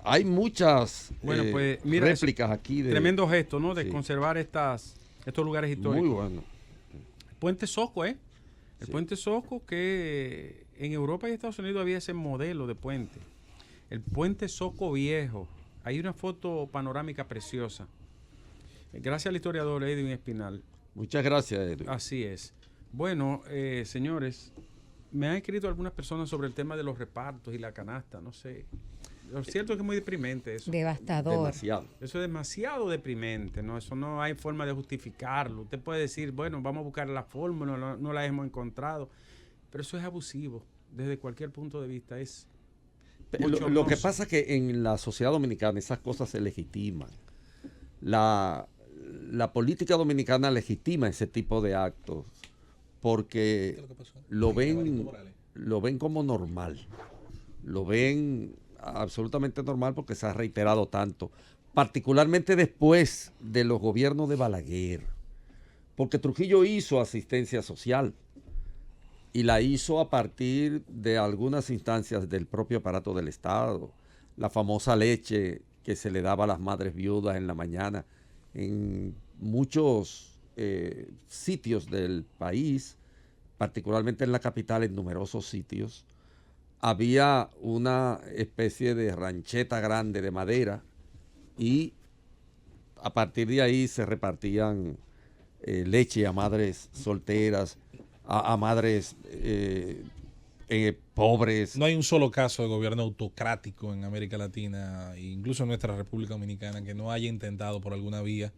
S3: Hay muchas réplicas aquí.
S4: Tremendo gesto, ¿no? De
S3: sí,
S4: conservar estos lugares históricos.
S3: Muy bueno.
S4: El Puente Soco, El
S3: Sí.
S4: Puente Soco, que en Europa y Estados Unidos había ese modelo de puente. El Puente Soco Viejo. Hay una foto panorámica preciosa. Gracias al historiador Edwin Espinal.
S3: Muchas gracias, Edwin.
S4: Así es. Bueno, señores, me han escrito algunas personas sobre el tema de los repartos y la canasta, no sé. Lo cierto es que es muy deprimente eso.
S2: Devastador.
S3: Demasiado.
S4: Eso es demasiado deprimente, ¿no? Eso no hay forma de justificarlo. Usted puede decir, bueno, vamos a buscar la fórmula, no la hemos encontrado. Pero eso es abusivo, desde cualquier punto de vista. Es
S3: Lo que pasa es que en la sociedad dominicana esas cosas se legitiman. La política dominicana legitima ese tipo de actos porque lo ven como normal. Lo ven absolutamente normal porque se ha reiterado tanto, particularmente después de los gobiernos de Balaguer, porque Trujillo hizo asistencia social y la hizo a partir de algunas instancias del propio aparato del Estado, la famosa leche que se le daba a las madres viudas en la mañana. En muchos sitios del país, particularmente en la capital, en numerosos sitios, había una especie de rancheta grande de madera y a partir de ahí se repartían leche a madres solteras, a madres pobres.
S5: No hay un solo caso de gobierno autocrático en América Latina, incluso en nuestra República Dominicana, que no haya intentado por alguna vía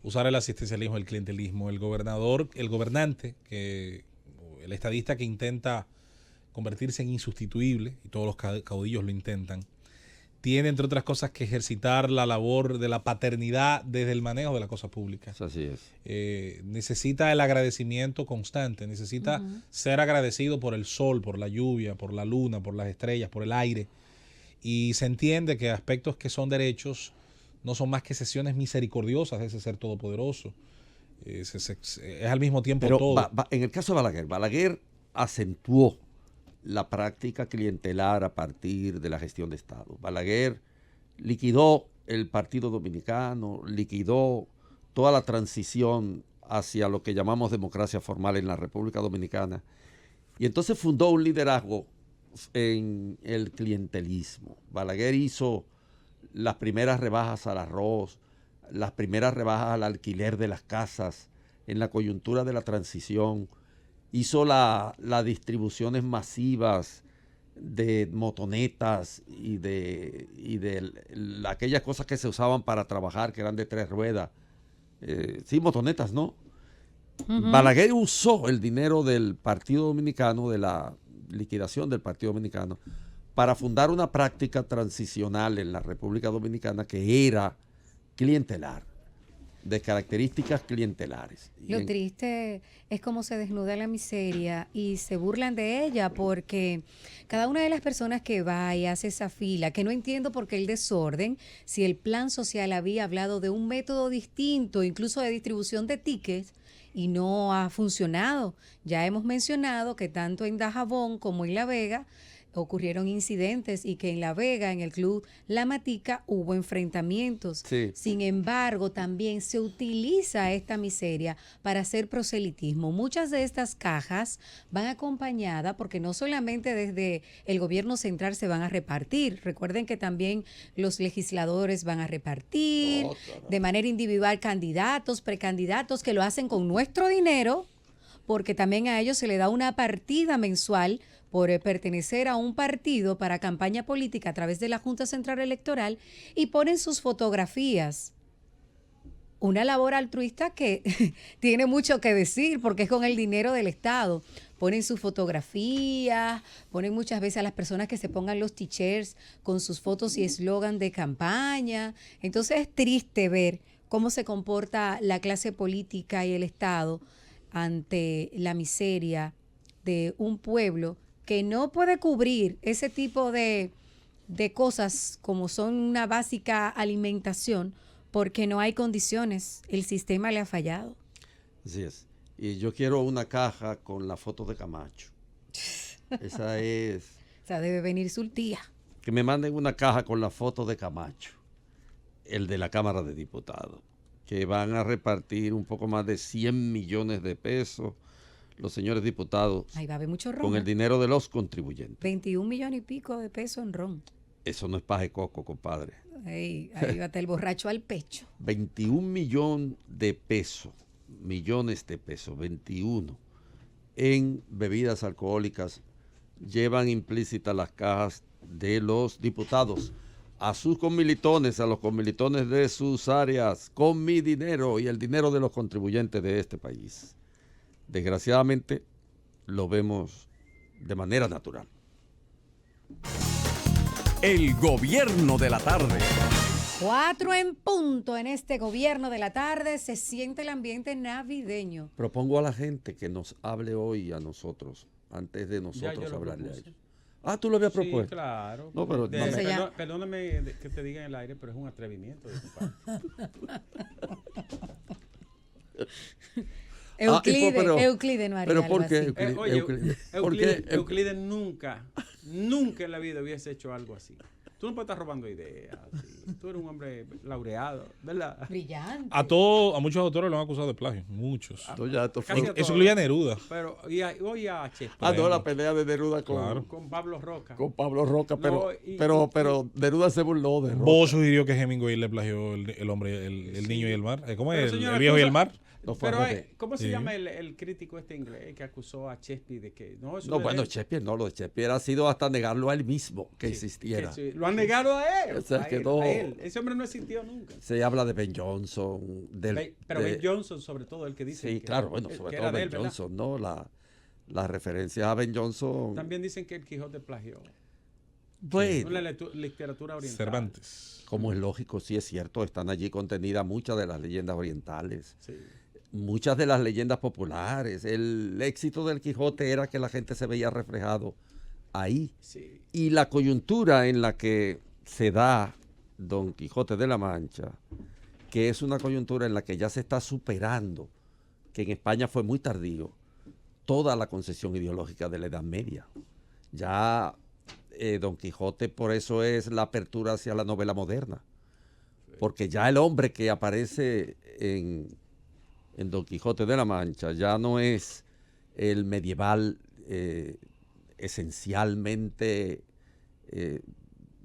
S5: usar el asistencialismo, el clientelismo. El gobernante, el estadista que intenta convertirse en insustituible, y todos los caudillos lo intentan, tiene, entre otras cosas, que ejercitar la labor de la paternidad desde el manejo de las cosas públicas.
S3: Así es.
S5: Necesita el agradecimiento constante, necesita ser agradecido por el sol, por la lluvia, por la luna, por las estrellas, por el aire. Y se entiende que aspectos que son derechos no son más que sesiones misericordiosas de ese ser todopoderoso. Es al mismo tiempo
S3: Pero
S5: todo.
S3: En el caso de Balaguer acentuó la práctica clientelar a partir de la gestión de Estado. Balaguer liquidó el Partido Dominicano, liquidó toda la transición hacia lo que llamamos democracia formal en la República Dominicana, y entonces fundó un liderazgo en el clientelismo. Balaguer hizo las primeras rebajas al arroz, las primeras rebajas al alquiler de las casas en la coyuntura de la transición, hizo las distribuciones masivas de motonetas y de aquellas cosas que se usaban para trabajar, que eran de 3 ruedas. Sí, motonetas, ¿no? Balaguer usó el dinero del Partido Dominicano, de la liquidación del Partido Dominicano, para fundar una práctica transicional en la República Dominicana que era clientelar. de características clientelares.
S2: Lo triste es cómo se desnuda la miseria y se burlan de ella, porque cada una de las personas que va y hace esa fila, que no entiendo por qué el desorden, si el plan social había hablado de un método distinto, incluso de distribución de tickets, y no ha funcionado. Ya hemos mencionado que tanto en Dajabón como en La Vega ocurrieron incidentes y que en La Vega, en el club La Matica, hubo enfrentamientos.
S3: Sí.
S2: Sin embargo, también se utiliza esta miseria para hacer proselitismo. Muchas de estas cajas van acompañadas porque no solamente desde el gobierno central se van a repartir. Recuerden que también los legisladores van a repartir de manera individual candidatos, precandidatos que lo hacen con nuestro dinero, porque también a ellos se le da una partida mensual por pertenecer a un partido para campaña política a través de la Junta Central Electoral, y ponen sus fotografías. Una labor altruista que tiene mucho que decir porque es con el dinero del Estado. Ponen sus fotografías, ponen muchas veces a las personas que se pongan los t-shirts con sus fotos y eslogan de campaña. Entonces es triste ver cómo se comporta la clase política y el Estado ante la miseria de un pueblo que no puede cubrir ese tipo de cosas como son una básica alimentación porque no hay condiciones. El sistema le ha fallado.
S3: Así es. Y yo quiero una caja con la foto de Camacho. Esa es...
S2: O sea, debe venir su tía.
S3: Que me manden una caja con la foto de Camacho, el de la Cámara de Diputados, que van a repartir un poco más de 100 millones de pesos los señores diputados.
S2: Ahí va a haber mucho ron.
S3: Con el dinero de los contribuyentes.
S2: 21 millones y pico de pesos en ron.
S3: Eso no es paja de coco, compadre.
S2: Ahí va a estar el borracho al pecho.
S3: 21 millones de pesos, 21, en bebidas alcohólicas llevan implícitas las cajas de los diputados a sus comilitones, a los comilitones de sus áreas, con mi dinero y el dinero de los contribuyentes de este país. Desgraciadamente, lo vemos de manera natural.
S1: El gobierno de la tarde.
S2: 4 en punto en este gobierno de la tarde. Se siente el ambiente navideño.
S3: Propongo a la gente que nos hable hoy a nosotros, antes de nosotros hablarle a ellos. Ah, tú lo habías propuesto.
S4: Sí, claro.
S3: No, pero
S4: perdóname que te diga en el aire, pero es un atrevimiento de tu parte.
S2: Euclide no haría
S3: pero
S2: algo
S3: ¿por qué?
S2: así.
S4: Euclide nunca en la vida hubiese hecho algo así. Tú no puedes estar robando ideas. ¿Sí? Tú eres un hombre laureado, ¿verdad?
S2: Brillante.
S5: A muchos autores lo han acusado de plagio. Muchos. Eso incluía a Neruda.
S4: Pero, y a Shakespeare.
S3: No, la pelea de Neruda
S4: con Pablo Roca.
S3: Con Pablo Roca, pero,
S4: No,
S3: pero Neruda se burló de Roca.
S5: Vos sugirió que Hemingway le plagió el hombre, el niño y el mar. ¿Cómo es?
S4: Señora,
S5: El viejo y el mar.
S4: Pero ¿cómo se llama el crítico inglés que acusó a Shakespeare de que lo de
S3: Shakespeare ha sido hasta negarlo a él mismo que existiera.
S4: Lo han negado a él.
S3: O sea,
S4: a él. Ese hombre no existió nunca.
S3: Se habla de Ben Jonson.
S4: Ben Jonson, sobre todo, el que dice.
S3: Sí, claro, sobre todo Ben Jonson, ¿no? Las referencias a Ben Jonson.
S4: También dicen que el Quijote plagió.
S3: Bueno,
S4: la literatura oriental.
S5: Cervantes.
S3: Como es lógico, sí es cierto, están allí contenidas muchas de las leyendas orientales.
S4: Sí.
S3: Muchas de las leyendas populares. El éxito del Quijote era que la gente se veía reflejado ahí.
S4: Sí.
S3: Y la coyuntura en la que se da Don Quijote de la Mancha, que es una coyuntura en la que ya se está superando, que en España fue muy tardío, toda la concesión ideológica de la Edad Media. Ya Don Quijote por eso es la apertura hacia la novela moderna. Porque ya el hombre que aparece en Don Quijote de la Mancha ya no es el medieval esencialmente,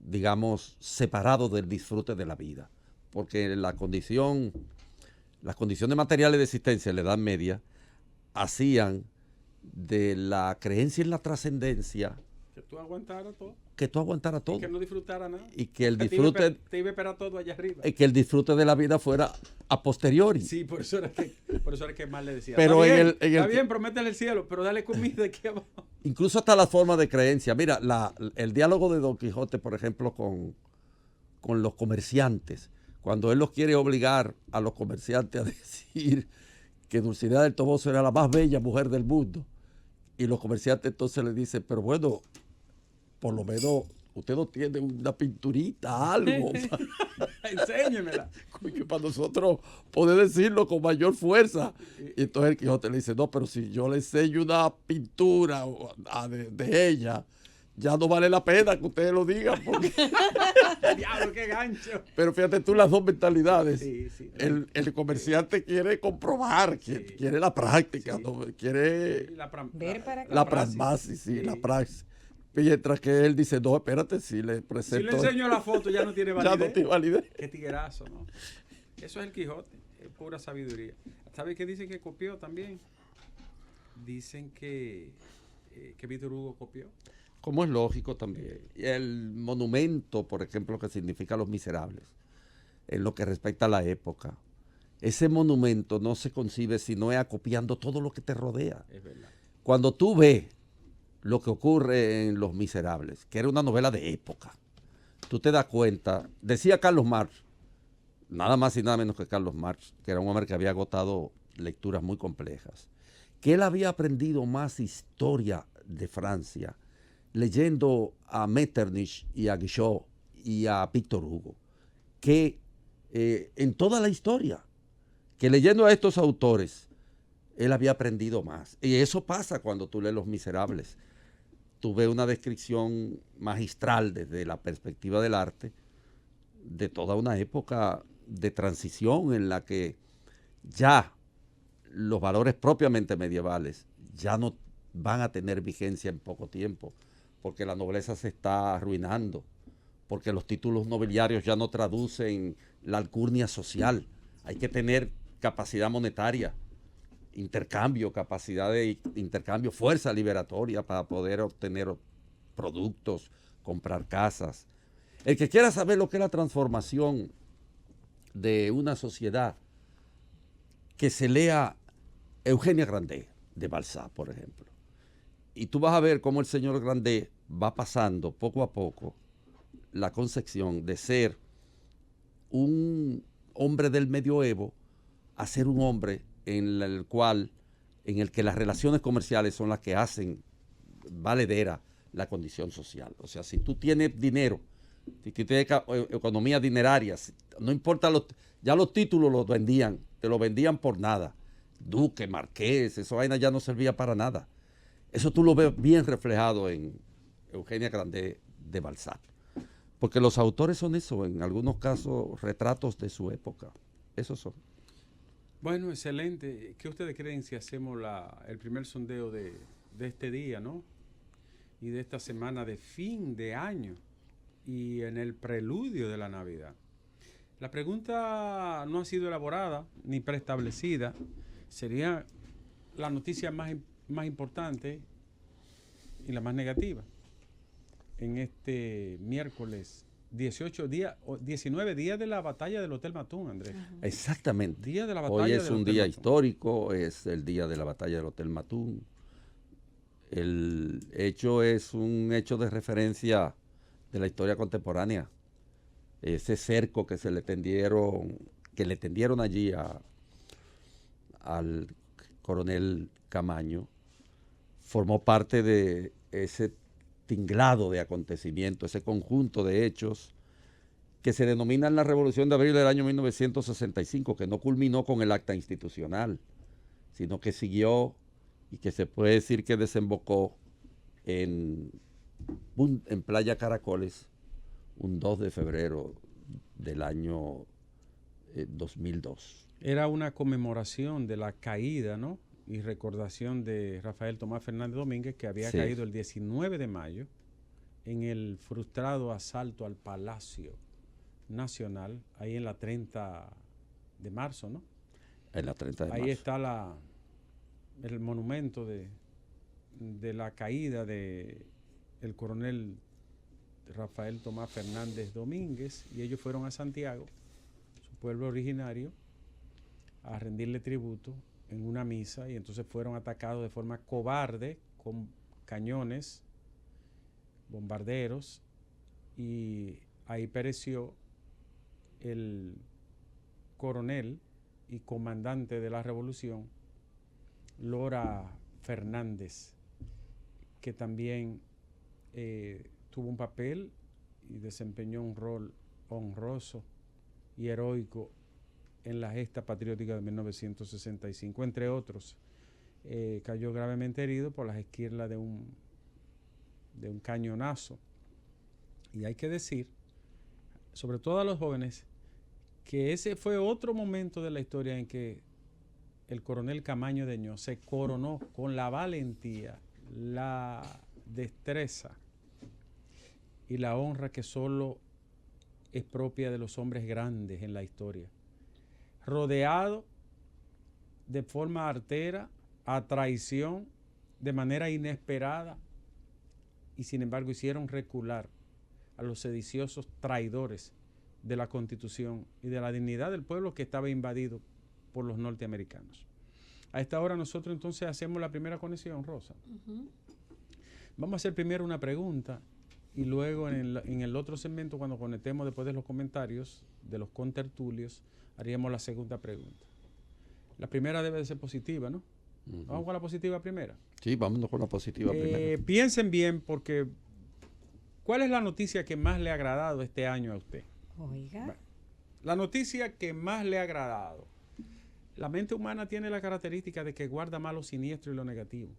S3: digamos, separado del disfrute de la vida. Porque las condiciones materiales de existencia en la Edad Media hacían de la creencia en la trascendencia
S4: que tú aguantaras todo.
S3: Y
S4: que no disfrutara nada.
S3: Y que el disfrute...
S4: Te iba a esperar todo allá arriba.
S3: Y que el disfrute de la vida fuera a posteriori.
S4: Sí, por eso era que más le decía.
S3: Pero
S4: está bien, prométele el cielo, pero dale comida aquí abajo.
S3: Incluso hasta la forma de creencia. Mira, el diálogo de Don Quijote, por ejemplo, con los comerciantes, cuando él los quiere obligar a los comerciantes a decir que Dulcinea del Toboso era la más bella mujer del mundo, y los comerciantes entonces le dicen, pero bueno, por lo menos usted no tiene una pinturita, algo,
S4: Enséñemela.
S3: para nosotros poder decirlo con mayor fuerza. Y entonces el Quijote le dice, no, pero si yo le enseño una pintura de ella, ya no vale la pena que ustedes lo digan. Porque...
S4: Diablo, qué gancho.
S3: Pero fíjate tú las dos mentalidades.
S4: Sí, sí.
S3: El comerciante quiere comprobar, quiere la práctica,
S4: Sí.
S3: ¿no? Quiere
S2: Ver para
S3: la
S4: praxis.
S3: pragmasis, sí,
S4: Sí.
S3: la praxis. Mientras que él dice, no, espérate, si le
S4: Si
S3: presento...
S4: le enseño la foto ya no tiene
S3: ya
S4: validez.
S3: no tiene validez.
S4: Qué tiguerazo, ¿no? Eso es el Quijote, es pura sabiduría. ¿Sabes qué dicen que copió también? Dicen que Víctor Hugo copió.
S3: Como es lógico también. Y el monumento, por ejemplo, que significa Los Miserables, en lo que respecta a la época, ese monumento no se concibe si no es acopiando todo lo que te rodea.
S4: Es verdad.
S3: Cuando tú ves lo que ocurre en Los Miserables, que era una novela de época, tú te das cuenta, decía Carlos Marx, nada más y nada menos que Carlos Marx, que era un hombre que había agotado lecturas muy complejas, que él había aprendido más historia de Francia leyendo a Metternich y a Guichot y a Víctor Hugo, que en toda la historia, que leyendo a estos autores, él había aprendido más. Y eso pasa cuando tú lees Los Miserables. Tú ves una descripción magistral desde la perspectiva del arte de toda una época de transición en la que ya los valores propiamente medievales ya no van a tener vigencia en poco tiempo, porque la nobleza se está arruinando, porque los títulos nobiliarios ya no traducen la alcurnia social. Hay que tener capacidad monetaria, capacidad de intercambio, fuerza liberatoria para poder obtener productos, comprar casas. El que quiera saber lo que es la transformación de una sociedad, que se lea Eugenia Grandet de Balzac, por ejemplo. Y tú vas a ver cómo el señor Grandet va pasando poco a poco la concepción de ser un hombre del medioevo a ser un hombre en el que las relaciones comerciales son las que hacen valedera la condición social. O sea, si tú tienes dinero, si tú tienes economía dineraria, no importa, ya los títulos los vendían, te los vendían por nada. Duque, marqués, esa vaina ya no servía para nada. Eso tú lo ves bien reflejado en Eugenia Grandet de Balzac. Porque los autores son eso, en algunos casos, retratos de su época. Esos son.
S4: Bueno, excelente. ¿Qué ustedes creen si hacemos el primer sondeo de este día, ¿no? Y de esta semana de fin de año y en el preludio de la Navidad. La pregunta no ha sido elaborada ni preestablecida. Sería la noticia más importante y la más negativa en este miércoles 19 días de la batalla del Hotel Matún, Andrés.
S3: Exactamente.
S4: Día de la batalla
S3: Hoy es
S4: del
S3: un
S4: Hotel
S3: día
S4: Matún.
S3: histórico, es el día de la batalla del Hotel Matún. El hecho es un hecho de referencia de la historia contemporánea. Ese cerco que le tendieron allí al coronel Camaño, formó parte de ese tinglado de acontecimientos, ese conjunto de hechos que se denominan la Revolución de Abril del año 1965, que no culminó con el acta institucional, sino que siguió y que se puede decir que desembocó en Playa Caracoles un 2 de febrero del año 2002.
S4: Era una conmemoración de la caída, ¿no? Y recordación de Rafael Tomás Fernández Domínguez, que había caído el 19 de mayo en el frustrado asalto al Palacio Nacional, ahí en la 30 de marzo, ¿no?
S3: En la 30 de marzo.
S4: Ahí está el monumento de la caída de el coronel Rafael Tomás Fernández Domínguez, y ellos fueron a Santiago, su pueblo originario, a rendirle tributo en una misa, y entonces fueron atacados de forma cobarde con cañones, bombarderos, y ahí pereció el coronel y comandante de la revolución, Lora Fernández, que también tuvo un papel y desempeñó un rol honroso y heroico en la gesta patriótica de 1965, entre otros. Cayó gravemente herido por las esquirlas de un cañonazo. Y hay que decir, sobre todo a los jóvenes, que ese fue otro momento de la historia en que el coronel Camaño Deñó se coronó con la valentía, la destreza y la honra que solo es propia de los hombres grandes en la historia. Rodeado de forma artera, a traición, de manera inesperada, y sin embargo hicieron recular a los sediciosos traidores de la Constitución y de la dignidad del pueblo que estaba invadido por los norteamericanos. A esta hora nosotros entonces hacemos la primera conexión, Rosa. Vamos a hacer primero una pregunta y luego en el otro segmento, cuando conectemos después de los comentarios de los contertulios, haríamos la segunda pregunta. La primera debe de ser positiva, ¿no? Vamos con la positiva primera.
S3: Sí, vámonos con la positiva primera.
S4: Piensen bien, porque ¿cuál es la noticia que más le ha agradado este año a usted?
S2: Oiga.
S4: Bueno, la noticia que más le ha agradado. La mente humana tiene la característica de que guarda más lo siniestro y lo negativo.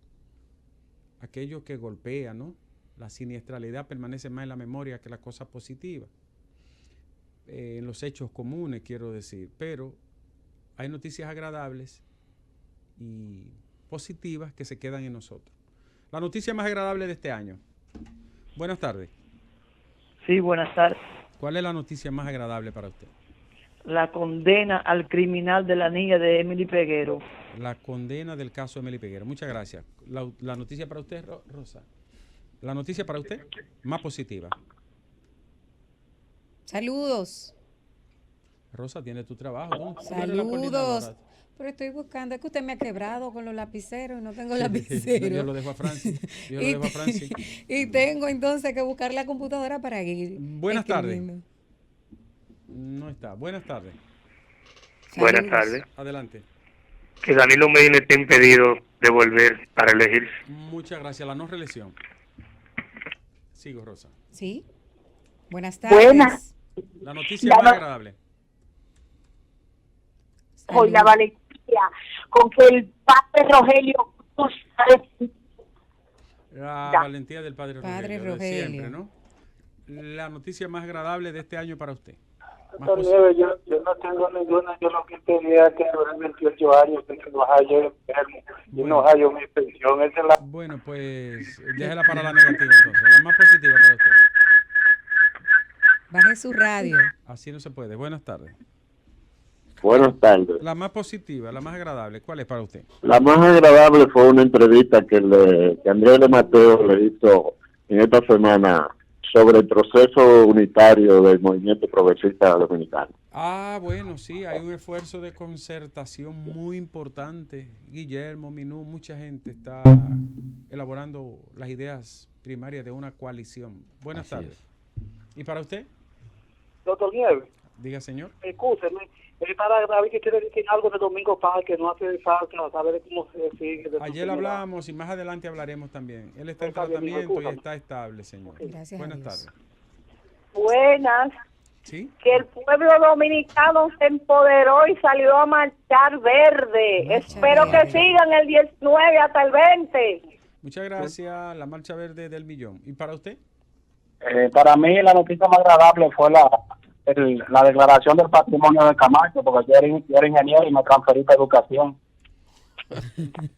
S4: Aquello que golpea, ¿no? La siniestralidad permanece más en la memoria que las cosas positivas. En los hechos comunes, quiero decir. Pero hay noticias agradables y positivas que se quedan en nosotros. La noticia más agradable de este año. Buenas tardes.
S7: Sí, buenas tardes.
S4: ¿Cuál es la noticia más agradable para usted?
S7: La condena al criminal de la niña de Emily Peguero.
S4: La condena del caso Emily Peguero. Muchas gracias. La noticia para usted, Rosa. La noticia para usted, más positiva.
S2: Saludos.
S4: Rosa, tiene tu trabajo, ¿no?
S2: Saludos. Pero estoy buscando, es que usted me ha quebrado con los lapiceros y no tengo lapicero.
S4: Yo lo dejo a Francis.
S2: Y tengo entonces que buscar la computadora para ir.
S4: Buenas tardes. No está. Buenas tardes.
S2: Saludos.
S8: Buenas tardes.
S4: Adelante.
S8: Que Danilo Medina esté impedido de volver para elegirse.
S4: Muchas gracias. La no reelección. Sigo, Rosa.
S2: Sí. Buenas tardes.
S9: Buenas.
S4: La noticia más agradable.
S9: Hoy la valentía con que el padre Rogelio
S4: la valentía del padre Rogelio. De siempre, ¿no? La noticia más agradable de este año para usted.
S10: Doctor Nieves, yo no tengo ninguna, yo lo que tenía que durar 28 años, que no hallo enfermo, yo no hallo mi pensión. Esa es la...
S4: Bueno, pues déjela para la negativa entonces, la más positiva para usted.
S2: Baje su radio.
S4: Así no se puede. Buenas tardes.
S11: Buenas tardes.
S4: La más positiva, la más agradable, ¿cuál es para usted?
S11: La más agradable fue una entrevista que Andrés de Mateo le hizo en esta semana sobre el proceso unitario del movimiento progresista dominicano.
S4: Ah, bueno, sí, hay un esfuerzo de concertación muy importante. Guillermo, Minú, mucha gente está elaborando las ideas primarias de una coalición. Buenas tardes. ¿Y para usted?
S10: Doctor Nieves.
S4: Diga, señor.
S10: Escúcheme, es para David que quiere decir algo de Domingo Paz, que no hace falta saber cómo se sigue.
S4: Ayer hablamos y más adelante hablaremos también. Él está en tratamiento y está estable, señor.
S2: Gracias.
S4: Buenas tardes.
S9: Buenas.
S4: ¿Sí?
S9: Que el pueblo dominicano se empoderó y salió a marchar verde. Espero que sigan el 19 hasta el 20.
S4: Muchas gracias. La marcha verde del millón. ¿Y para usted?
S10: Para mí la noticia más agradable fue la declaración del patrimonio de Camacho, porque yo era ingeniero y me transferí para educación.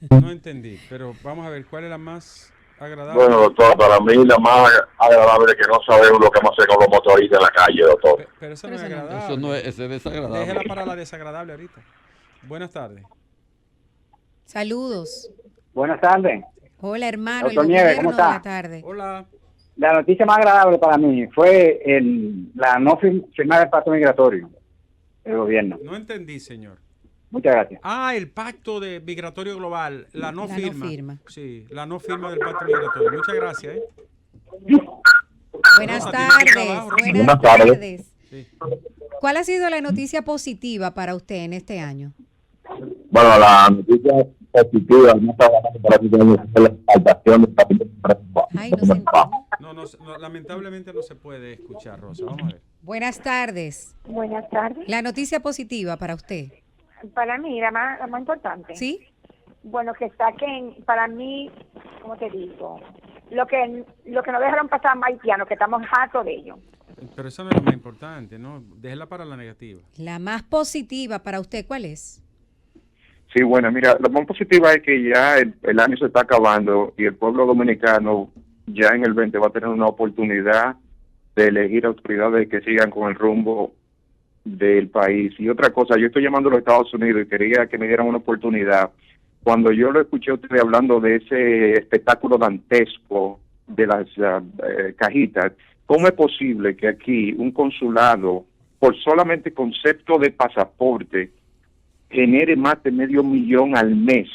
S4: No entendí, pero vamos a ver, ¿cuál es la más agradable?
S11: Bueno, doctor, para mí la más agradable es que no sabemos lo que vamos a hacer con los motoristas en la calle, doctor.
S4: Pero eso no es agradable.
S3: Eso no es, ese es desagradable.
S4: Déjela para la desagradable ahorita. Buenas tardes.
S2: Saludos.
S10: Buenas tardes.
S2: Hola, hermano.
S10: Doctor Nieves, ¿cómo está?
S2: Buenas tardes.
S4: Hola.
S10: La noticia más agradable para mí fue la no firmar el pacto migratorio del gobierno.
S4: No entendí, señor.
S10: Muchas gracias.
S4: Ah, el pacto de migratorio global, la no firma.
S2: No firma.
S4: Sí, la no firma del pacto migratorio. Muchas gracias.
S2: Buenas tardes. Buenas tardes.
S4: Sí.
S2: ¿Cuál ha sido la noticia positiva para usted en este año?
S11: Bueno, la noticia positiva no está ganando para la exaltación del capítulo.
S2: Ay, no se entiende.
S4: No, lamentablemente no se puede escuchar, Rosa. Vamos a ver.
S2: Buenas tardes.
S9: Buenas tardes.
S2: La noticia positiva para usted.
S9: Para mí, la más importante.
S2: ¿Sí?
S9: Bueno, que saquen, para mí, ¿cómo te digo? Lo que nos dejaron pasar a haitianos, que estamos hartos de ellos.
S4: Pero eso no es lo más importante, ¿no? Déjela para la negativa.
S2: La más positiva para usted, ¿cuál es?
S12: Sí, bueno, mira, lo más positivo es que ya el año se está acabando y el pueblo dominicano ya en el 20 va a tener una oportunidad de elegir autoridades que sigan con el rumbo del país. Y otra cosa, yo estoy llamando a los Estados Unidos y quería que me dieran una oportunidad. Cuando yo lo escuché a usted hablando de ese espectáculo dantesco de las cajitas, ¿cómo es posible que aquí un consulado, por solamente concepto de pasaporte, genere más de $500,000 al mes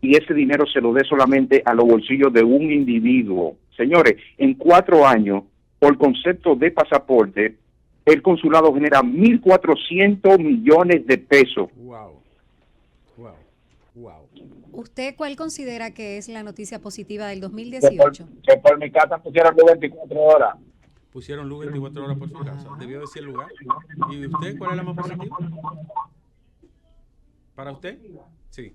S12: y ese dinero se lo dé solamente a los bolsillos de un individuo? Señores, en 4 años, por concepto de pasaporte, el consulado genera 1.400 millones de pesos.
S4: Wow.
S2: ¿Usted cuál considera que es la noticia positiva del 2018?
S10: Que por mi casa pusieron luz 24 horas.
S4: Pusieron luz 24 horas por su casa. Debió decir el lugar. ¿Y usted cuál es la más positiva? ¿Para usted? Sí.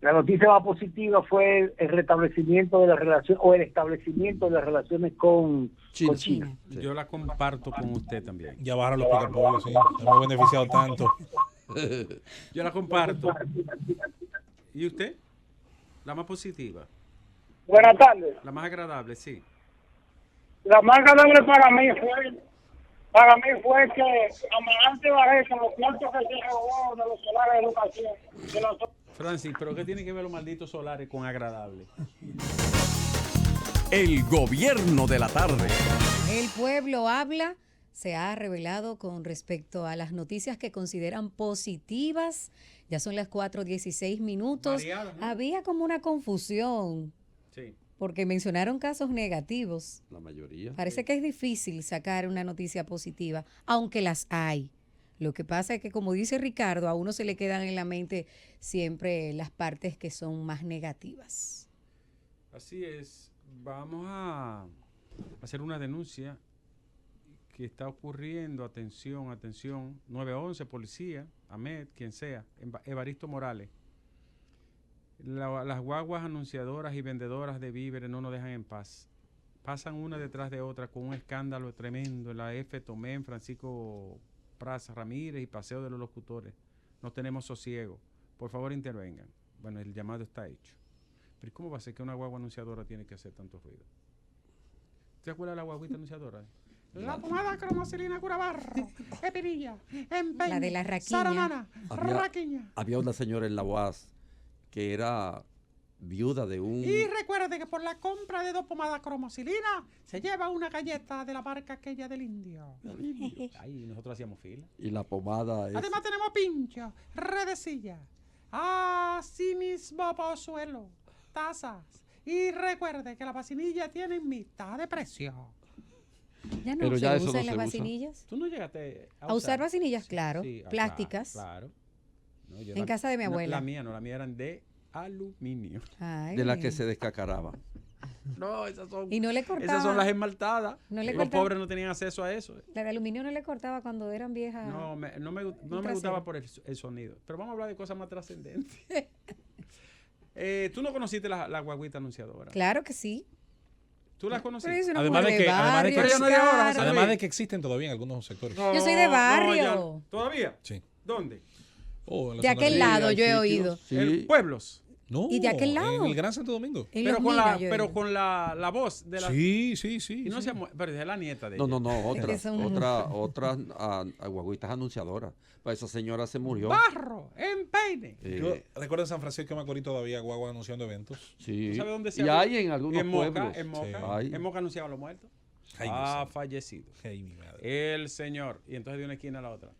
S13: La noticia más positiva fue el restablecimiento de la relación o el establecimiento de las relaciones con China.
S4: Sí. Yo la comparto con usted también.
S5: Ya bajaron los picapollos, sí. Hemos beneficiado tanto.
S4: Yo la comparto. ¿Y usted? La más positiva.
S10: Buenas tardes.
S4: La más agradable, sí.
S10: La más agradable para mí fue que Amarante Barreto, los cuartos que se robó de los solares de educación.
S4: Francis, ¿pero qué tiene que ver los malditos solares con agradable?
S1: El gobierno de la tarde.
S2: El pueblo habla. Se ha revelado con respecto a las noticias que consideran positivas. Ya son las 4:16 minutos.
S4: Variadas, ¿no?
S2: Había como una confusión.
S4: Sí.
S2: Porque mencionaron casos negativos.
S3: La mayoría.
S2: Parece que es difícil sacar una noticia positiva, aunque las hay. Lo que pasa es que, como dice Ricardo, a uno se le quedan en la mente siempre las partes que son más negativas.
S4: Así es. Vamos a hacer una denuncia que está ocurriendo. Atención, 911, policía, Ahmed, quien sea, Evaristo Morales. Las guaguas anunciadoras y vendedoras de víveres no nos dejan en paz. Pasan una detrás de otra con un escándalo tremendo en la F. Tomé, Francisco Praz Ramírez y Paseo de los Locutores. No tenemos sosiego. Por favor, intervengan. Bueno, el llamado está hecho. Pero ¿cómo va a ser que una guagua anunciadora tiene que hacer tanto ruido? ¿Usted acuerda de la guaguita anunciadora? La pomada cromocilina cura barro, espinilla, empeño,
S2: la de la raquiña.
S4: saranana, raquiña.
S3: Había una señora en la UAS que era viuda de un...
S14: Y recuerde que por la compra de 2 pomadas cromocilina se lleva una galleta de la marca aquella del indio.
S4: Ay, nosotros hacíamos fila.
S3: Y la pomada es...
S14: Además tenemos pincho, redecilla, asimismo pozuelo, tazas. Y recuerde que las vacinillas tienen mitad de precio.
S2: Ya no
S3: Pero
S2: se
S3: ya eso
S2: usan
S3: no
S2: las
S3: se usa.
S2: vacinillas.
S4: ¿Tú no llegaste
S2: a usar vacinillas? Claro,
S4: Sí,
S2: plásticas.
S4: Claro. No,
S2: En casa de mi abuela.
S4: La mía eran de aluminio.
S2: Ay.
S3: De la que se descacaraba.
S4: No, esas son.
S2: Y no le cortaba.
S4: Esas son las esmaltadas.
S2: No le
S4: Los
S2: cortaba.
S4: pobres no tenían acceso a eso.
S2: La de aluminio no le cortaba cuando eran viejas.
S4: No me gustaba por el sonido. Pero vamos a hablar de cosas más trascendentes. ¿Tú no conociste la guaguita anunciadora?
S2: Claro que sí.
S4: ¿Tú las conociste?
S5: Además de que existen todavía en algunos sectores.
S2: Yo soy de barrio.
S4: ¿Todavía?
S5: Sí.
S4: ¿Dónde?
S2: De aquel lado yo he oído.
S3: Sí.
S4: ¿Pueblos?
S5: No,
S2: ¿Y de aquel lado?
S5: en el Gran Santo Domingo.
S4: Pero con la voz de la...
S5: Sí.
S4: Y no
S5: sí.
S4: pero es la nieta de
S3: No,
S4: ella.
S3: otras guaguitas anunciadoras. Pues esa señora se murió.
S14: Barro, empeine.
S5: Yo recuerdo en San Francisco de Macorís todavía guagua anunciando eventos.
S3: Sí.
S4: ¿Tú sabes dónde se
S3: Y
S4: habla?
S3: hay en algunos pueblos.
S4: En Moca.
S3: Sí.
S4: En Moca anunciaban los muertos.
S5: Ay,
S4: fallecido.
S5: Ay, mi madre.
S4: El señor. Y entonces de una esquina a la otra.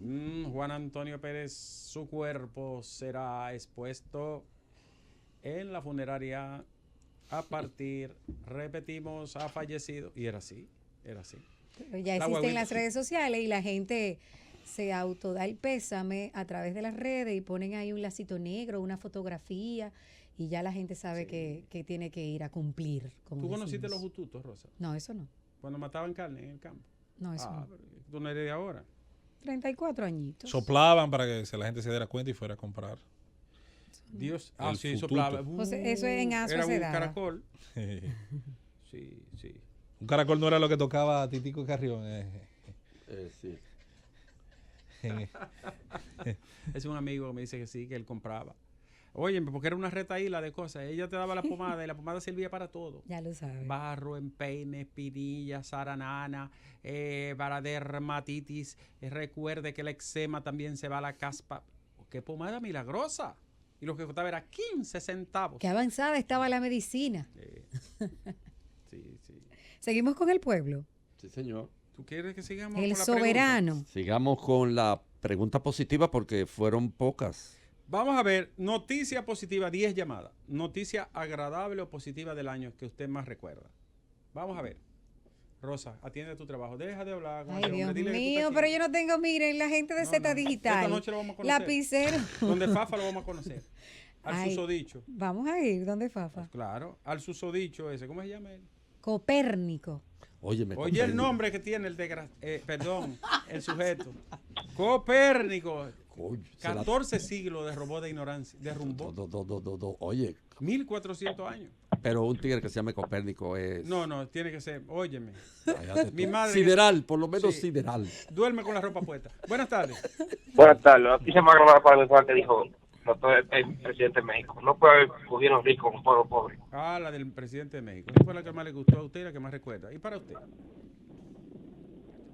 S4: Juan Antonio Pérez, su cuerpo será expuesto en la funeraria a partir, repetimos, ha fallecido. Y era así.
S2: Ya existen las redes sociales y la gente se autoda el pésame a través de las redes y ponen ahí un lacito negro, una fotografía y ya la gente sabe que tiene que ir a cumplir.
S4: ¿Tú conociste los hututos, Rosa?
S2: No, eso no.
S4: Cuando mataban carne en el campo.
S2: No, eso no.
S4: ¿Tú no eres de ahora?
S2: 34 añitos.
S5: Soplaban para que la gente se diera cuenta y fuera a comprar.
S4: Dios,
S5: sí,
S4: soplaba.
S2: Pues eso en Asua
S4: era
S2: se
S4: un
S2: daba.
S4: caracol. Sí.
S5: Un caracol no era lo que tocaba a Titico Carrión.
S3: Sí.
S4: Es un amigo que me dice que sí, que él compraba. Oye, porque era una retaíla de cosas. Ella te daba la pomada y la pomada servía para todo.
S2: Ya lo sabes.
S4: Barro, empeine, espinilla, saranana, para dermatitis. Recuerde que el eczema también se va a la caspa. ¡Qué pomada milagrosa! Y lo que costaba era 15 centavos.
S2: Qué avanzada estaba la medicina.
S4: Sí.
S2: Seguimos con el pueblo.
S3: Sí, señor.
S4: ¿Tú quieres que sigamos
S2: El
S4: con la
S2: soberano.
S4: pregunta?
S3: Sigamos con la pregunta positiva porque fueron pocas.
S4: Vamos a ver, noticia positiva, 10 llamadas. Noticia agradable o positiva del año que usted más recuerda. Vamos a ver. Rosa, atiende tu trabajo. Deja de hablar con
S2: Ay,
S4: ese
S2: Dios
S4: hombre. Dile que tú
S2: mío,
S4: estás
S2: pero
S4: aquí.
S2: yo no tengo, miren, la gente de Z Digital.
S4: Esta noche lo vamos a conocer.
S2: Lapicero.
S4: Donde Fafa lo vamos a conocer. Al
S2: Ay,
S4: susodicho.
S2: Vamos a ir, ¿dónde Fafa?
S4: Claro, al susodicho ese. ¿Cómo se llama él?
S2: Copérnico.
S3: Oye,
S4: el nombre que tiene el sujeto. Copérnico. 14 siglos derrumbó de ignorancia. Derrumbó.
S3: Oye.
S4: 1400 años.
S3: Pero un tigre que se llame Copérnico es...
S4: No, tiene que ser, óyeme.
S3: Mi madre... Sideral, por lo menos sideral.
S4: Duerme con la ropa puesta. Buenas tardes.
S8: Buenas tardes. Aquí se me agrada para el que dijo el presidente de México. No puede haber gobierno rico con pueblo pobre.
S4: La del presidente de México. Esa fue la que más le gustó a usted y la que más recuerda. ¿Y para usted?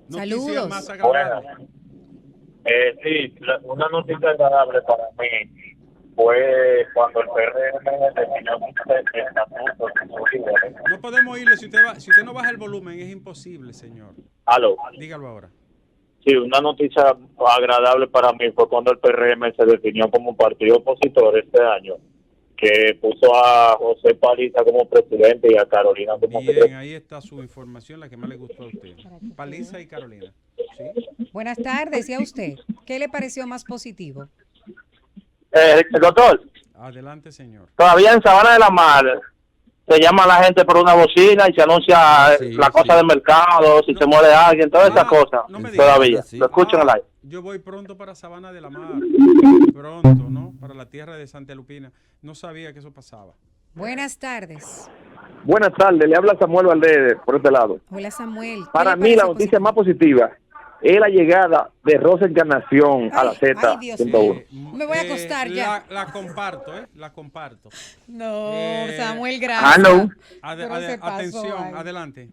S2: Saludos.
S4: Noticia más agradable.
S15: Sí, una noticia agradable para mí fue cuando el PRM definió
S4: No podemos oírle. Si usted no baja el volumen, es imposible, señor.
S15: Aló.
S4: Dígalo ahora.
S15: Sí, una noticia agradable para mí fue cuando el PRM se definió como un partido opositor este año, que puso a José Paliza como presidente y a Carolina como
S4: Bien, ahí está su información, la que más le gustó a usted. Paliza y Carolina. ¿Sí?
S2: Buenas tardes, ¿y a usted? ¿Qué le pareció más positivo?
S15: Doctor.
S4: Adelante, señor.
S15: Todavía en Sabana de la Mar se llama a la gente por una bocina y se anuncia la cosa del mercado, si se muere alguien, todas esas cosas. Todavía. Lo escucho en el aire.
S4: Yo voy pronto para Sabana de la Mar. Pronto, ¿no? Para la tierra de Santa Lupina. No sabía que eso pasaba.
S2: Buenas tardes.
S12: Buenas tardes, le habla Samuel Valdés por este lado.
S2: Hola, Samuel.
S12: Para mí la noticia más positiva es la llegada de Rosa Encarnación a la Z.
S2: Me voy a acostar ya.
S4: La comparto, La comparto.
S2: No, Samuel, gracias.
S16: Aló.
S4: Atención, adelante.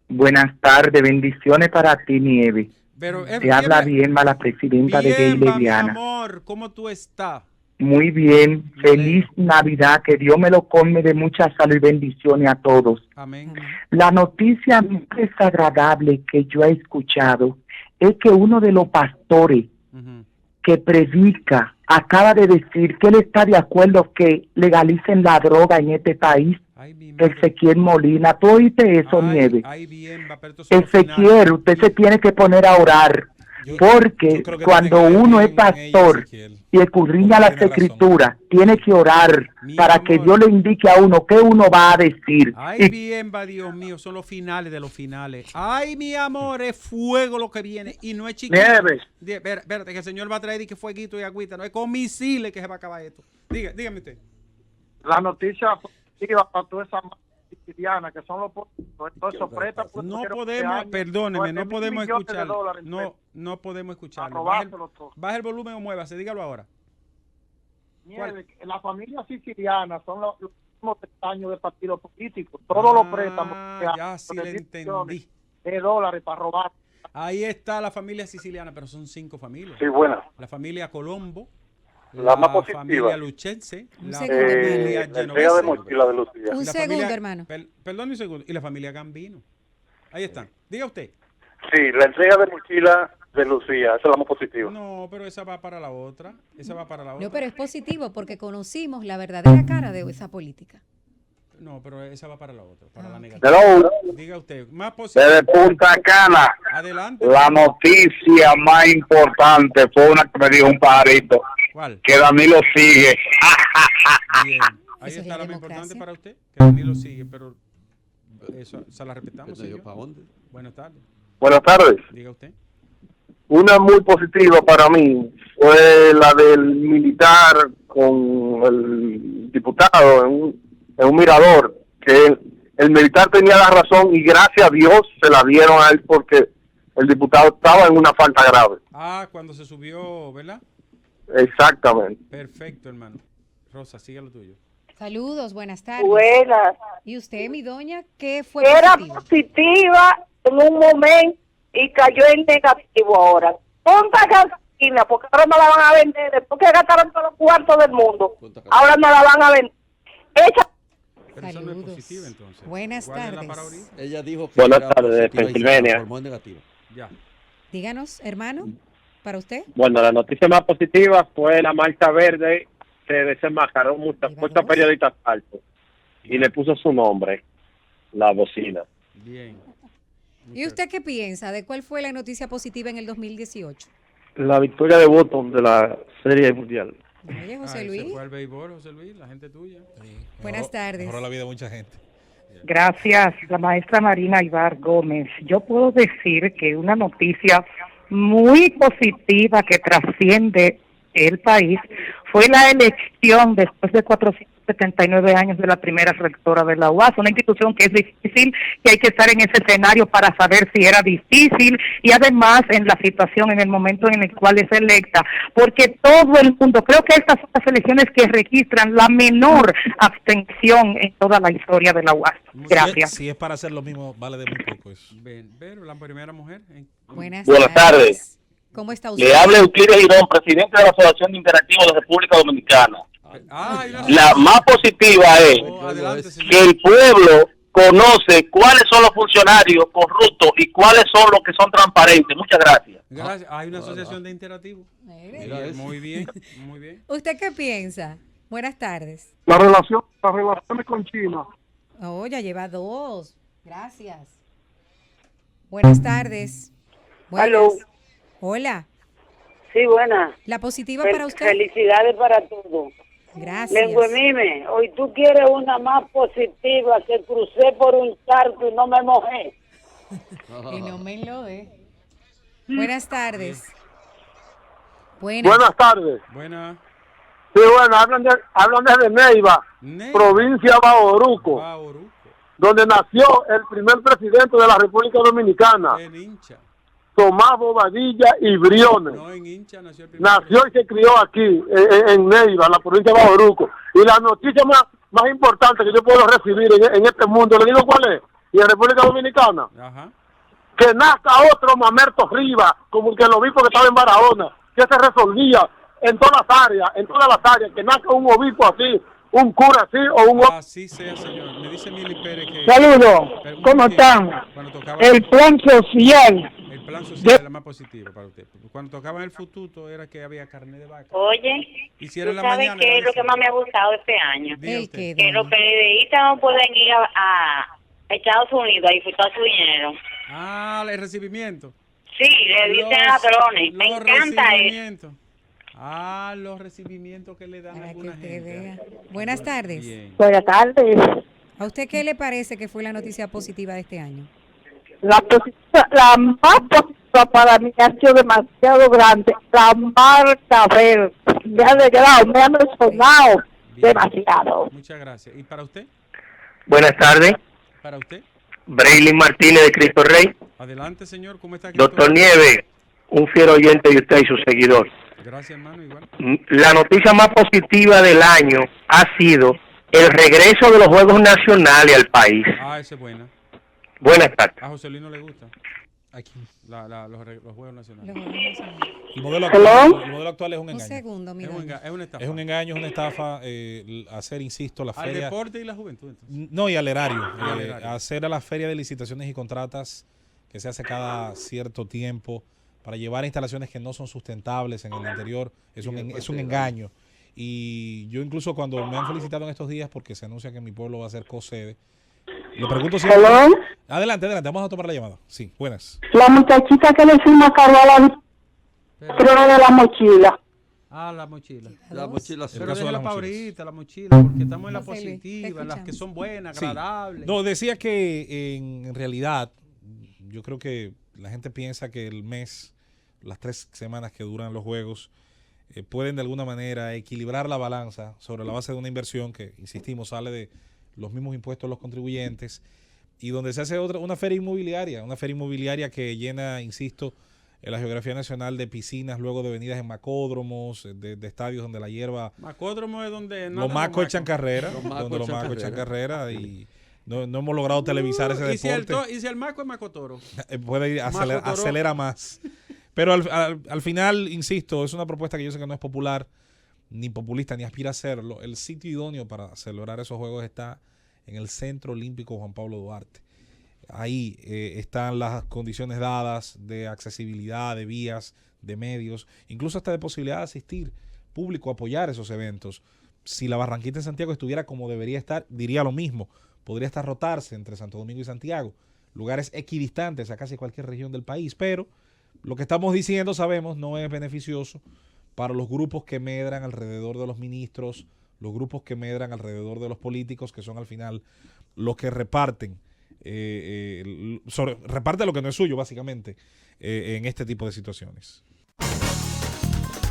S16: Buenas tardes, bendiciones para ti, Nieve. Te habla Bienva, la presidenta de Gay Lesbiana.
S4: Mi amor, ¿cómo tú estás?
S16: Muy bien, feliz Navidad, que Dios me lo colme de mucha salud y bendiciones a todos.
S4: Amén.
S16: La noticia más desagradable que yo he escuchado es que uno de los pastores que predica acaba de decir que él está de acuerdo que legalicen la droga en este país. Ezequiel Molina, ¿tú oíste eso, Nieve? Ezequiel, usted se tiene que poner a orar, porque cuando uno es pastor y escudriña las escrituras, tiene que orar para que Dios le indique a uno qué uno va a decir.
S4: Ay, bien, va, Dios mío, son los finales de los finales. Ay, mi amor, es fuego lo que viene y no es chiquito. Espérate, que el Señor va a traer y que fueguito y agüita, no es con misiles que se va a acabar esto. Dígame usted.
S10: La noticia positiva para toda esa siciliana que son los entonces
S4: no podemos, perdóneme, no podemos escucharlo. No podemos escucharlo. Baja el volumen o muévase, dígalo ahora.
S10: La familia siciliana son los últimos años de partidos políticos. Todos los préstamos
S4: ya sí le entendí.
S10: de dólares para robar.
S4: Ahí está la familia siciliana, pero son 5 familias.
S17: Sí, buena.
S4: La familia Colombo,
S17: la más positiva.
S4: Familia Luchense,
S17: la familia Genovese, de mochila de Lucía.
S2: Un segundo, hermano.
S4: Perdón un segundo. Y la familia Gambino. Ahí están. Diga usted.
S17: Sí, la entrega de mochila de Lucía, esa es la más positiva.
S4: No, pero esa va para la otra.
S2: No, pero es positivo porque conocimos la verdadera cara de esa política.
S4: No, pero esa va para la otra, para la negativa.
S18: Hello.
S4: Diga usted, más posible.
S18: Desde Punta Cana,
S4: Adelante.
S18: la noticia más importante fue una que me dijo un pajarito.
S4: ¿Cuál?
S18: Que Danilo sigue.
S4: Bien. Ahí está la más importante para usted, que Danilo sigue, pero eso se la respetamos, señor.
S3: ¿Para dónde?
S4: Buenas tardes.
S18: Buenas tardes.
S4: Diga usted.
S18: Una muy positiva para mí fue la del militar con el diputado en un mirador, que el militar tenía la razón y gracias a Dios se la dieron a él porque el diputado estaba en una falta grave.
S4: Ah, cuando se subió, ¿verdad?
S18: Exactamente.
S4: Perfecto, hermano. Rosa, sigue lo tuyo.
S2: Saludos, buenas tardes.
S9: Buenas.
S2: ¿Y usted, mi doña, qué fue
S9: Era
S2: positivo?
S9: positiva en un momento y cayó en negativo ahora. Ponta gasolina, porque ahora no la van a vender. Después que gastaron todos los cuartos del mundo, ahora no la van a vender. Echa.
S4: Pero eso no es positiva, entonces.
S2: Buenas
S4: ¿Cuál es la
S2: tardes.
S4: para ahorita?
S3: Ella dijo que
S12: Buenas
S3: era
S12: tardes, de
S3: positiva y se
S12: Pensilvania.
S3: transformó en negativa.
S4: Ya.
S2: Díganos, hermano, para usted.
S12: Bueno, la noticia más positiva fue la marcha verde. Se desenmascaró muchos periodistas altos y le puso su nombre, la bocina.
S4: Bien.
S2: ¿Y usted qué piensa? ¿De cuál fue la noticia positiva en el 2018?
S12: La victoria de Boston de la Serie Mundial.
S2: Oye, José
S4: Se
S2: Luis.
S4: fue al béisbol, José Luis, la gente tuya.
S2: Buenas tardes.
S5: Mejoró la vida de mucha gente.
S16: Gracias, la maestra Marina Ibar Gómez. Yo puedo decir que una noticia muy positiva que trasciende el país fue la elección después de 479 años de la primera rectora de la UAS, una institución que es difícil, que hay que estar en ese escenario para saber si era difícil y además en la situación, en el momento en el cual es electa, porque todo el mundo, creo que estas son las elecciones que registran la menor abstención en toda la historia de la UAS. Gracias.
S5: Si es para hacer lo mismo, vale de muy poco eso.
S4: Pero la primera mujer.
S2: Buenas
S15: tardes.
S2: ¿Cómo está usted?
S15: Le habla Euclides Girón, presidente de la Asociación de Interactivos de República Dominicana. La más positiva es que el pueblo conoce cuáles son los funcionarios corruptos y cuáles son los que son transparentes. Muchas gracias.
S4: Gracias. Hay una asociación de interactivos. Muy bien, muy bien.
S2: ¿Usted qué piensa? Buenas tardes.
S10: Las relaciones con China.
S2: Oh, ya lleva 2. Gracias. Buenas tardes.
S9: Aló.
S2: Hola.
S9: Sí, buena.
S2: ¿La positiva para usted?
S9: Felicidades para todos.
S2: Gracias.
S9: Lenguemime, hoy tú quieres una más positiva, que crucé por un charco y no me mojé.
S2: Y no me enlodé. Buenas tardes.
S10: Buenas tardes.
S4: Buenas.
S10: Sí, bueno, hablan desde Neiva, provincia Bauruco, donde nació el primer presidente de la República Dominicana, Tomás Bobadilla y Briones. Nació y se crió aquí, en Neiva, la provincia de Bauruco. Y la noticia más importante que yo puedo recibir en este mundo, ¿le digo cuál es? Y en República Dominicana, que nazca otro Mamerto Rivas, como el que el obispo que estaba en Barahona, que se resolvía en todas las áreas, que nazca un obispo así, un cura así o un...
S4: Así sea, señor. Me dice Mili Pérez que...
S16: Saludos, ¿cómo están? El plan social.
S4: El plan social es la más positiva para usted. Cuando tocaban el fututo era que había carne de vaca.
S19: Oye,
S4: Hicieron
S19: ¿tú
S4: la
S19: sabes
S4: mañana,
S19: qué es lo que más me ha gustado este año? Que los periodistas no pueden ir a Estados Unidos a disfrutar su dinero.
S4: Ah, el recibimiento.
S19: Sí, le dicen ladrones. Me encanta eso.
S4: Ah, los recibimientos que le dan a alguna gente.
S2: Buenas tardes.
S20: Buenas tardes.
S2: ¿A usted qué le parece que fue la noticia positiva de este año?
S20: La más positiva para mí ha sido demasiado grande. La marca verde. Me ha alegrado, me ha emocionado demasiado.
S4: Muchas gracias. ¿Y para usted?
S18: Buenas tardes.
S4: ¿Para usted?
S18: Braylin Martínez de Cristo Rey.
S4: Adelante, señor. ¿Cómo está?
S18: Doctor Nieves, un fiel oyente de usted y su seguidor.
S4: Gracias, hermano. Igual.
S18: La noticia más positiva del año ha sido el regreso de los Juegos Nacionales al país.
S4: Ah, esa es buena.
S18: Buenas tardes.
S4: A José Luis no le gusta.
S5: Aquí.
S4: Los Juegos Nacionales.
S5: El modelo actual es un engaño.
S2: Un segundo, mi doña.
S4: Es una estafa.
S5: Es un engaño, es una estafa. Hacer, insisto, la
S4: ¿Al
S5: feria.
S4: deporte y la juventud? Entonces.
S5: No, y al erario.
S4: Al erario.
S5: Hacer a la feria de licitaciones y contratas que se hace cada cierto tiempo para llevar instalaciones que no son sustentables en el interior. Es un engaño. Y yo incluso cuando me han felicitado en estos días porque se anuncia que mi pueblo va a ser co-sede, le pregunto si...
S20: Hello.
S5: Adelante, vamos a tomar la llamada. Sí, buenas.
S20: La muchachita que le firma cargo a la de la mochila.
S4: Ah, la mochila.
S3: La mochila.
S4: Pero déjala para ahorita, la mochila, porque estamos en la positiva, en las que son buenas, agradables.
S5: Sí. No, decía que en realidad yo creo que la gente piensa que el mes, las 3 semanas que duran los juegos, pueden de alguna manera equilibrar la balanza sobre la base de una inversión que, insistimos, sale de los mismos impuestos de los contribuyentes y donde se hace una feria inmobiliaria que llena, insisto, en la geografía nacional de piscinas, luego de venidas en macódromos, de estadios donde la hierba...
S4: Macódromo es donde...
S5: Los macos echan carrera, donde los macos echan carrera y no hemos logrado televisar ese deporte.
S4: ¿Y si el maco es macotoro?
S5: Puede ir, acelera más. Pero al final, insisto, es una propuesta que yo sé que no es popular, ni populista, ni aspira a serlo. El sitio idóneo para celebrar esos juegos está en el Centro Olímpico Juan Pablo Duarte. Ahí están las condiciones dadas de accesibilidad, de vías, de medios, incluso hasta de posibilidad de asistir público, apoyar esos eventos. Si la Barranquita en Santiago estuviera como debería estar, diría lo mismo. Podría hasta rotarse entre Santo Domingo y Santiago, lugares equidistantes a casi cualquier región del país, pero lo que estamos diciendo, sabemos, no es beneficioso para los grupos que medran alrededor de los ministros, los grupos que medran alrededor de los políticos, que son al final los que reparten lo que no es suyo, básicamente, en este tipo de situaciones.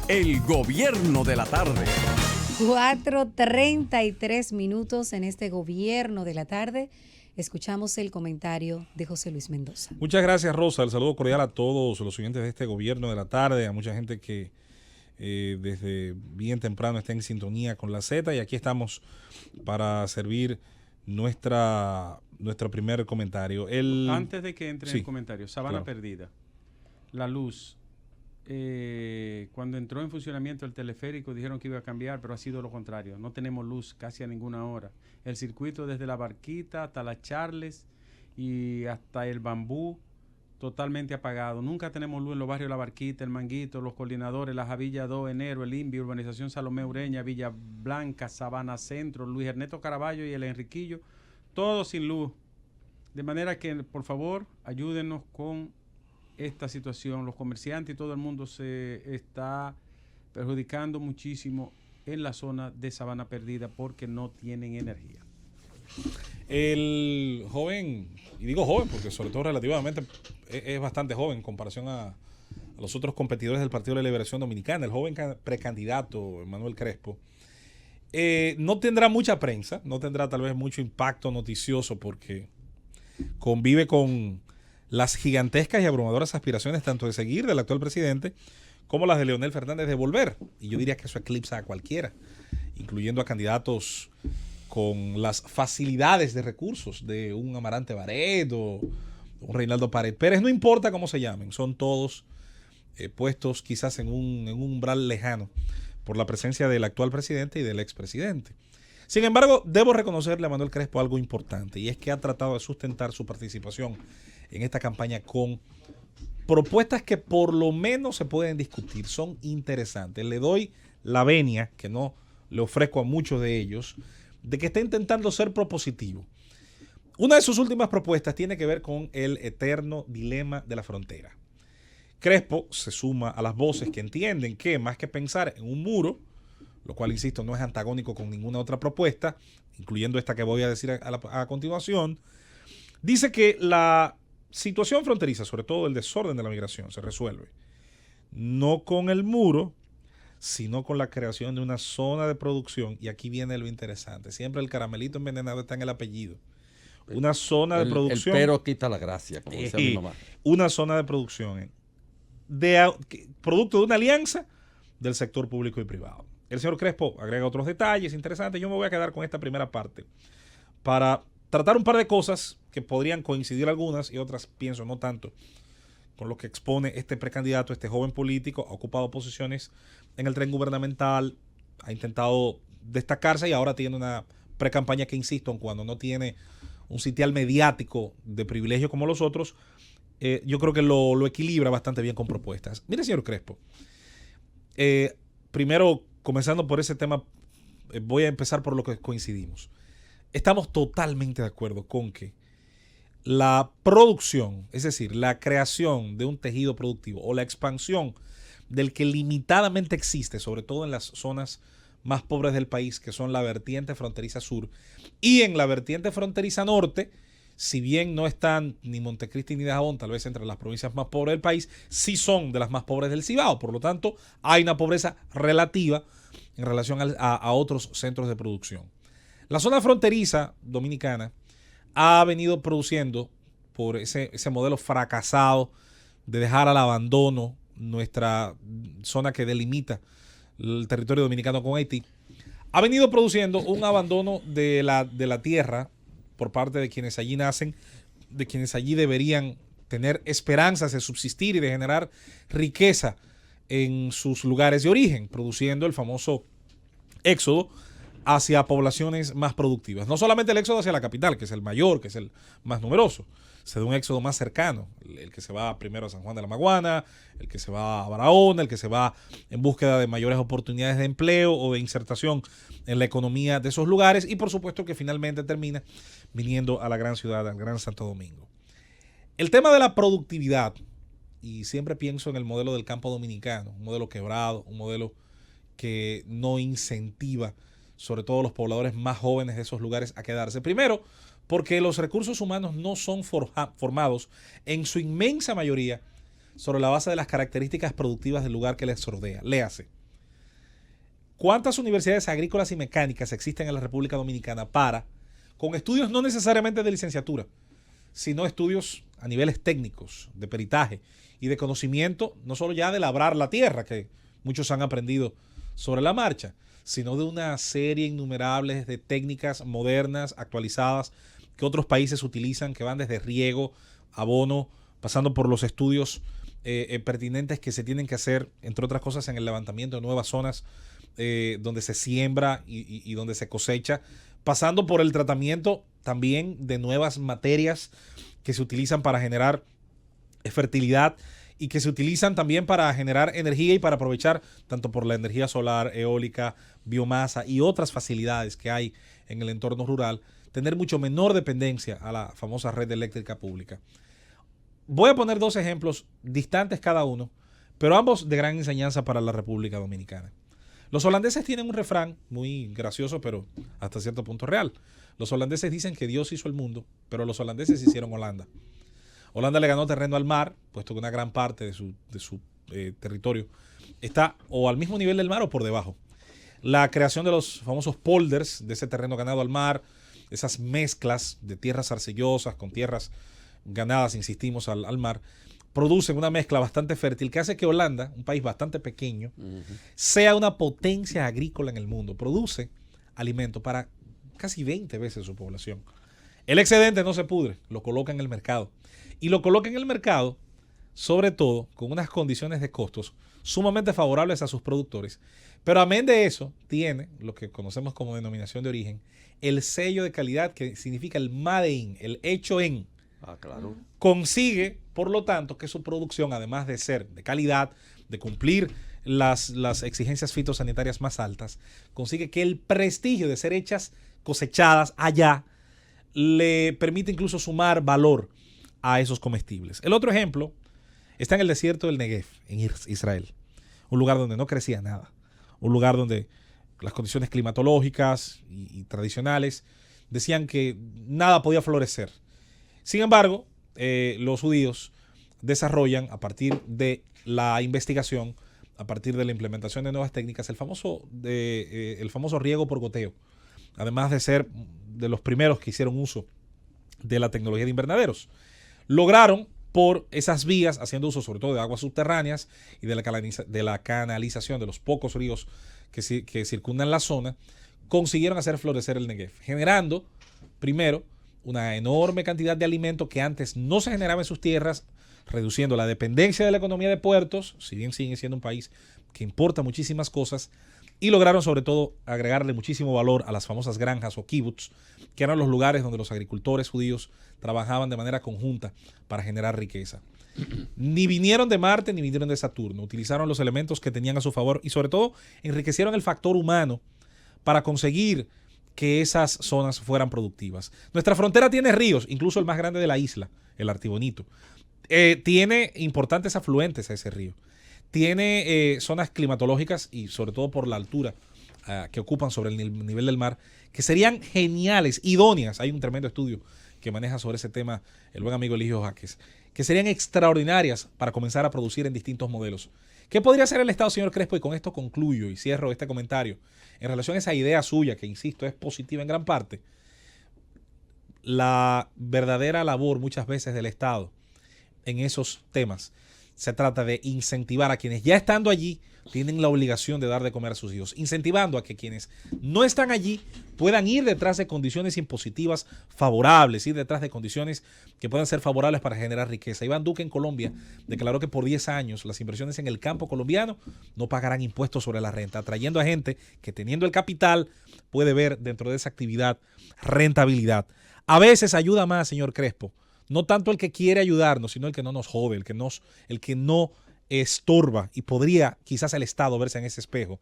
S1: El gobierno de la tarde.
S2: 4:33 minutos en este gobierno de la tarde. Escuchamos el comentario de José Luis Mendoza.
S5: Muchas gracias, Rosa. El saludo cordial a todos los oyentes de este gobierno de la tarde, a mucha gente que desde bien temprano está en sintonía con la Z, y aquí estamos para servir nuestro primer comentario.
S4: Antes de que entre en el comentario, Sabana Perdida, la luz, cuando entró en funcionamiento el teleférico dijeron que iba a cambiar, pero ha sido lo contrario. No tenemos luz casi a ninguna hora. El circuito desde la Barquita hasta la Charles y hasta el Bambú, totalmente apagado. Nunca tenemos luz en los barrios La Barquita, El Manguito, Los Coordinadores, La Javilla 2, Enero, El Invi, Urbanización Salomé Ureña, Villa Blanca, Sabana Centro, Luis Ernesto Caraballo y El Enriquillo, todos sin luz. De manera que, por favor, ayúdenos con esta situación. Los comerciantes y todo el mundo se está perjudicando muchísimo en la zona de Sabana Perdida porque no tienen energía.
S5: El joven, y digo joven porque sobre todo relativamente es bastante joven en comparación a los otros competidores del Partido de la Liberación Dominicana, el joven precandidato Manuel Crespo, no tendrá mucha prensa, no tendrá tal vez mucho impacto noticioso porque convive con las gigantescas y abrumadoras aspiraciones tanto de seguir del actual presidente como las de Leonel Fernández de volver. Y yo diría que eso eclipsa a cualquiera, incluyendo a candidatos con las facilidades de recursos de un Amarante Barret o un Reinaldo Pared Pérez, no importa cómo se llamen, son todos puestos quizás en un umbral lejano por la presencia del actual presidente y del expresidente. Sin embargo, debo reconocerle a Manuel Crespo algo importante, y es que ha tratado de sustentar su participación en esta campaña con propuestas que por lo menos se pueden discutir, son interesantes. Le doy la venia, que no le ofrezco a muchos de ellos, de que está intentando ser propositivo. Una de sus últimas propuestas tiene que ver con el eterno dilema de la frontera. Crespo se suma a las voces que entienden que más que pensar en un muro, lo cual, insisto, no es antagónico con ninguna otra propuesta, incluyendo esta que voy a decir a continuación, dice que la situación fronteriza, sobre todo el desorden de la migración, se resuelve no con el muro, sino con la creación de una zona de producción. Y aquí viene lo interesante. Siempre el caramelito envenenado está en el apellido. Una zona de producción.
S3: El pero quita la gracia, como decía mi mamá.
S5: Una zona de producción producto de una alianza del sector público y privado. El señor Crespo agrega otros detalles interesantes. Yo me voy a quedar con esta primera parte para tratar un par de cosas que podrían coincidir algunas y otras, pienso, no tanto, con lo que expone este precandidato, este joven político. Ha ocupado posiciones en el tren gubernamental, ha intentado destacarse y ahora tiene una precampaña que, insisto, en cuando no tiene un sitial mediático de privilegio como los otros, yo creo que lo equilibra bastante bien con propuestas. Mire, señor Crespo, primero comenzando por ese tema, voy a empezar por lo que coincidimos. Estamos totalmente de acuerdo con que la producción, es decir, la creación de un tejido productivo o la expansión del que limitadamente existe, sobre todo en las zonas más pobres del país, que son la vertiente fronteriza sur y en la vertiente fronteriza norte, si bien no están ni Montecristi ni Dajabón, tal vez entre las provincias más pobres del país, sí son de las más pobres del Cibao. Por lo tanto, hay una pobreza relativa en relación a otros centros de producción. La zona fronteriza dominicana ha venido produciendo, por ese modelo fracasado de dejar al abandono nuestra zona que delimita el territorio dominicano con Haití, ha venido produciendo un abandono de la tierra por parte de quienes allí nacen, de quienes allí deberían tener esperanzas de subsistir y de generar riqueza en sus lugares de origen, produciendo el famoso éxodo hacia poblaciones más productivas. No solamente el éxodo hacia la capital, que es el mayor, que es el más numeroso, se da un éxodo más cercano, el que se va primero a San Juan de la Maguana, el que se va a Barahona, el que se va en búsqueda de mayores oportunidades de empleo o de insertación en la economía de esos lugares, y por supuesto que finalmente termina viniendo a la gran ciudad, al Gran Santo Domingo. El tema de la productividad, y siempre pienso en el modelo del campo dominicano, un modelo quebrado, un modelo que no incentiva sobre todo los pobladores más jóvenes de esos lugares a quedarse. Primero, porque los recursos humanos no son formados en su inmensa mayoría sobre la base de las características productivas del lugar que les rodea. Léase, ¿cuántas universidades agrícolas y mecánicas existen en la República Dominicana con estudios no necesariamente de licenciatura, sino estudios a niveles técnicos, de peritaje y de conocimiento, no solo ya de labrar la tierra, que muchos han aprendido sobre la marcha, sino de una serie innumerable de técnicas modernas, actualizadas, que otros países utilizan, que van desde riego, abono, pasando por los estudios pertinentes que se tienen que hacer, entre otras cosas, en el levantamiento de nuevas zonas donde se siembra y donde se cosecha, pasando por el tratamiento también de nuevas materias que se utilizan para generar fertilidad y que se utilizan también para generar energía y para aprovechar tanto por la energía solar, eólica, biomasa y otras facilidades que hay en el entorno rural, tener mucho menor dependencia a la famosa red eléctrica pública. Voy a poner dos ejemplos distantes cada uno, pero ambos de gran enseñanza para la República Dominicana. Los holandeses tienen un refrán muy gracioso, pero hasta cierto punto real. Los holandeses dicen que Dios hizo el mundo, pero los holandeses hicieron Holanda. Holanda le ganó terreno al mar, puesto que una gran parte de su territorio está o al mismo nivel del mar o por debajo. La creación de los famosos polders, de ese terreno ganado al mar, esas mezclas de tierras arcillosas con tierras ganadas, insistimos, al mar, producen una mezcla bastante fértil que hace que Holanda, un país bastante pequeño, sea una potencia agrícola en el mundo. Produce alimento para casi 20 veces su población. El excedente no se pudre, lo coloca en el mercado. Y lo coloca en el mercado, sobre todo, con unas condiciones de costos sumamente favorables a sus productores. Pero amén de eso, tiene lo que conocemos como denominación de origen, el sello de calidad, que significa el made in, el hecho en.
S3: Claro.
S5: Consigue, por lo tanto, que su producción, además de ser de calidad, de cumplir las exigencias fitosanitarias más altas, consigue que el prestigio de ser hechas, cosechadas allá, le permite incluso sumar valor a esos comestibles. El otro ejemplo está en el desierto del Negev, en Israel. Un lugar donde no crecía nada. Un lugar donde las condiciones climatológicas y tradicionales decían que nada podía florecer. Sin embargo, los judíos desarrollan, a partir de la investigación, a partir de la implementación de nuevas técnicas, el famoso riego por goteo. Además de ser de los primeros que hicieron uso de la tecnología de invernaderos. Lograron, por esas vías, haciendo uso sobre todo de aguas subterráneas y de la canalización de los pocos ríos que circundan la zona, consiguieron hacer florecer el Negev, generando, primero, una enorme cantidad de alimento que antes no se generaba en sus tierras, reduciendo la dependencia de la economía de puertos, si bien sigue siendo un país que importa muchísimas cosas, y lograron sobre todo agregarle muchísimo valor a las famosas granjas o kibbutz, que eran los lugares donde los agricultores judíos trabajaban de manera conjunta para generar riqueza. Ni vinieron de Marte ni vinieron de Saturno, utilizaron los elementos que tenían a su favor y sobre todo enriquecieron el factor humano para conseguir que esas zonas fueran productivas. Nuestra frontera tiene ríos, incluso el más grande de la isla, el Artibonito. Tiene importantes afluentes a ese río. Tiene zonas climatológicas y sobre todo por la altura que ocupan sobre el nivel del mar, que serían geniales, idóneas. Hay un tremendo estudio que maneja sobre ese tema el buen amigo Eligio Jaques, que serían extraordinarias para comenzar a producir en distintos modelos. ¿Qué podría hacer el Estado, señor Crespo? Y con esto concluyo y cierro este comentario. En relación a esa idea suya, que insisto, es positiva en gran parte, la verdadera labor muchas veces del Estado en esos temas se trata de incentivar a quienes ya estando allí tienen la obligación de dar de comer a sus hijos, incentivando a que quienes no están allí puedan ir detrás de condiciones impositivas favorables, ir detrás de condiciones que puedan ser favorables para generar riqueza. Iván Duque en Colombia declaró que por 10 años las inversiones en el campo colombiano no pagarán impuestos sobre la renta, atrayendo a gente que teniendo el capital puede ver dentro de esa actividad rentabilidad. A veces ayuda más, señor Crespo, no tanto el que quiere ayudarnos, sino el que no nos jode, el que no estorba, y podría quizás el Estado verse en ese espejo,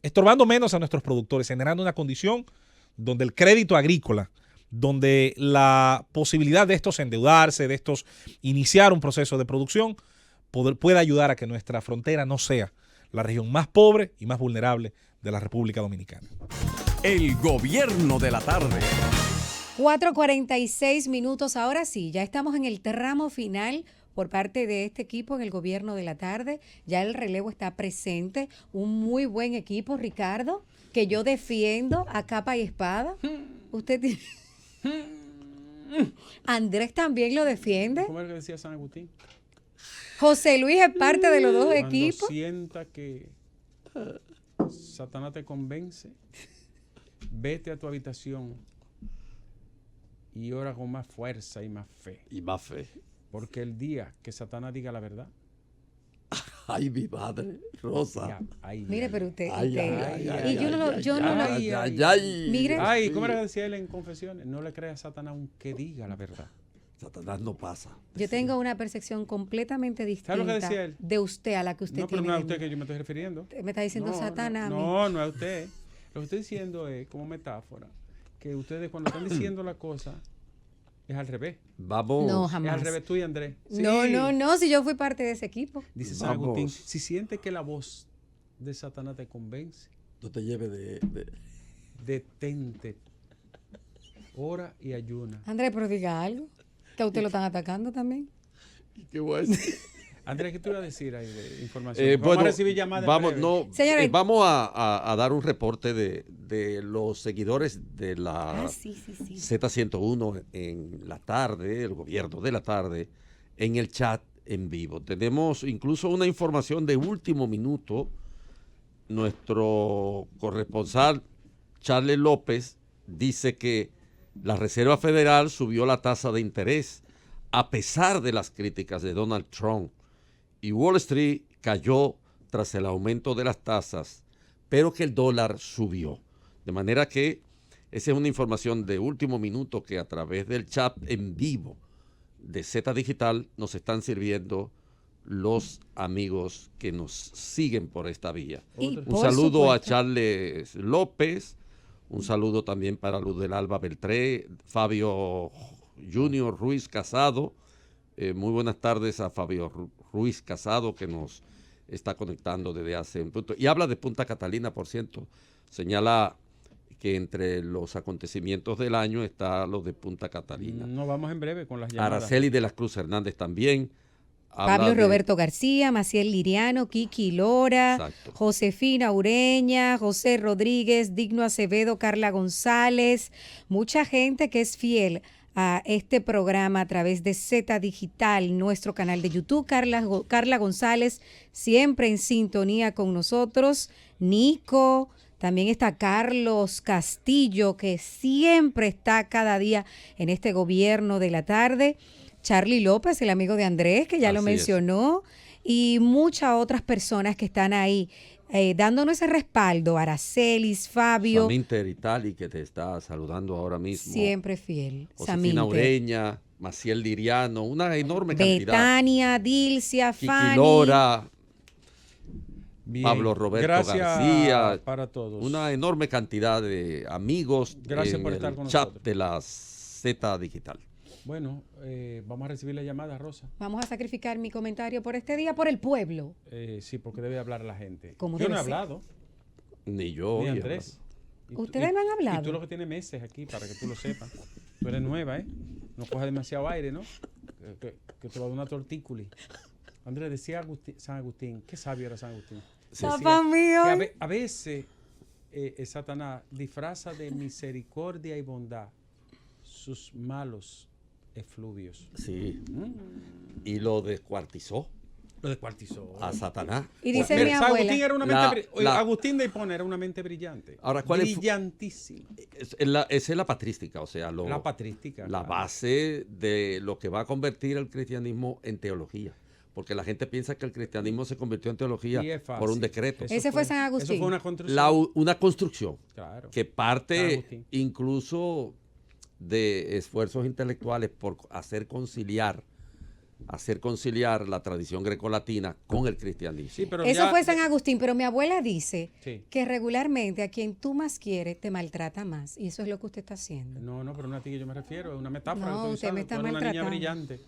S5: estorbando menos a nuestros productores, generando una condición donde el crédito agrícola, donde la posibilidad de estos endeudarse, de estos iniciar un proceso de producción, pueda ayudar a que nuestra frontera no sea la región más pobre y más vulnerable de la República Dominicana.
S1: El gobierno de la tarde.
S2: 4:46 minutos. Ahora sí, ya estamos en el tramo final por parte de este equipo en el gobierno de la tarde. Ya el relevo está presente. Un muy buen equipo, Ricardo, que yo defiendo a capa y espada. Usted tiene... Andrés también lo defiende.
S4: ¿Cómo es que decía San Agustín?
S2: José Luis es parte de los dos equipos.
S4: Cuando sienta que Satanás te convence, vete a tu habitación y ora con más fuerza y más fe.
S3: Y más fe.
S4: Porque el día que Satanás diga la verdad.
S3: Ay, mi madre, Rosa.
S2: Mire, pero usted.
S4: Mire. Ay, ¿cómo era que decía él en Confesiones? No le creas a Satanás aunque diga la verdad.
S3: Satanás no pasa.
S2: Yo tengo una percepción completamente distinta de usted a la que usted tiene.
S4: No, pero no es a usted que yo me estoy refiriendo.
S2: Me está diciendo Satanás.
S4: No, no es a usted. Lo que estoy diciendo es, como metáfora, que ustedes cuando están diciendo la cosa es al revés.
S3: Vamos.
S2: No, jamás.
S4: Es al revés tú y Andrés. Sí.
S2: No, si yo fui parte de ese equipo.
S4: Dice San Agustín, si sientes que la voz de Satanás te convence,
S3: no te lleves
S4: detente, ora y ayuna.
S2: Andrés, pero diga algo, que a usted lo están atacando también.
S3: ¿Qué voy a decir?
S4: Andrés, ¿qué tú ibas a decir ahí de información? Vamos a recibir llamadas.
S3: Vamos a dar un reporte de los seguidores de la Z101 en la tarde, el gobierno de la tarde, en el chat en vivo. Tenemos incluso una información de último minuto. Nuestro corresponsal, Charles López, dice que la Reserva Federal subió la tasa de interés a pesar de las críticas de Donald Trump. Y Wall Street cayó tras el aumento de las tasas, pero que el dólar subió. De manera que esa es una información de último minuto que a través del chat en vivo de Z Digital nos están sirviendo los amigos que nos siguen por esta vía. Un saludo a Charles López, un saludo también para Luz del Alba Beltré, Fabio Junior Ruiz Casado. Muy buenas tardes a Fabio Ruiz Casado, que nos está conectando desde hace un punto. Y habla de Punta Catalina, por cierto. Señala que entre los acontecimientos del año está lo de Punta Catalina.
S4: Nos vamos en breve con las llamadas.
S3: Araceli de la Cruz Hernández también.
S2: Pablo Roberto García, Maciel Liriano, Kiki Lora, exacto, Josefina Ureña, José Rodríguez, Digno Acevedo, Carla González. Mucha gente que es fiel a este programa a través de Z Digital, nuestro canal de YouTube. Carla González, siempre en sintonía con nosotros. Nico, también está Carlos Castillo, que siempre está cada día en este gobierno de la tarde. Charlie López, el amigo de Andrés, que ya lo mencionó, y muchas otras personas que están ahí dándonos ese respaldo. Aracelis, Fabio.
S3: Saminter Itali, que te está saludando ahora mismo.
S2: Siempre fiel.
S3: Josefina Ureña, Maciel Liriano, una enorme cantidad.
S2: Betania, Dilcia, Fanny.
S3: Lora,
S4: Bien.
S3: Pablo Roberto
S4: Gracias
S3: García.
S4: para todos.
S3: Una enorme cantidad de amigos.
S4: Gracias
S3: en
S4: por estar
S3: el
S4: con
S3: chat
S4: nosotros.
S3: de la Z Digital.
S4: Bueno, vamos a recibir la llamada, Rosa.
S2: Vamos a sacrificar mi comentario por este día, por el pueblo.
S4: Sí, porque debe hablar la gente.
S2: Como
S4: yo
S2: debe
S4: no he
S2: ser.
S4: hablado.
S3: Ni yo.
S4: Ni Andrés.
S2: Ustedes no han hablado.
S4: Y tú lo que tienes meses aquí, para que tú lo sepas. Tú eres nueva, ¿eh? No cojas demasiado aire, ¿no? Que te va a dar una tortículi. Andrés, decía San Agustín. Qué sabio era San Agustín.
S2: Papá mío.
S4: Que a veces Satanás disfraza de misericordia y bondad sus malos efluvios.
S3: Sí. Y lo descuartizó.
S4: Lo descuartizó.
S3: A Satanás.
S2: Y dice mi abuela.
S4: Agustín era una mente Agustín de Hipona era una mente brillante.
S3: Ahora,
S4: brillantísima.
S3: Esa es la patrística, o sea,
S4: la patrística.
S3: La base de lo que va a convertir el cristianismo en teología. Porque la gente piensa que el cristianismo se convirtió en teología por un decreto.
S2: Ese fue San Agustín.
S4: Eso fue una construcción.
S3: Una construcción
S4: claro.
S3: Que parte incluso de esfuerzos intelectuales por hacer conciliar la tradición grecolatina con el cristianismo.
S4: Sí, pero
S2: eso fue San Agustín, pero mi abuela dice
S4: sí.
S2: que regularmente a quien tú más quieres te maltrata más, y eso es lo que usted está haciendo.
S4: No, pero no a ti que yo me refiero, es una metáfora.
S2: No, usted me está maltratando.
S4: Una niña brillante.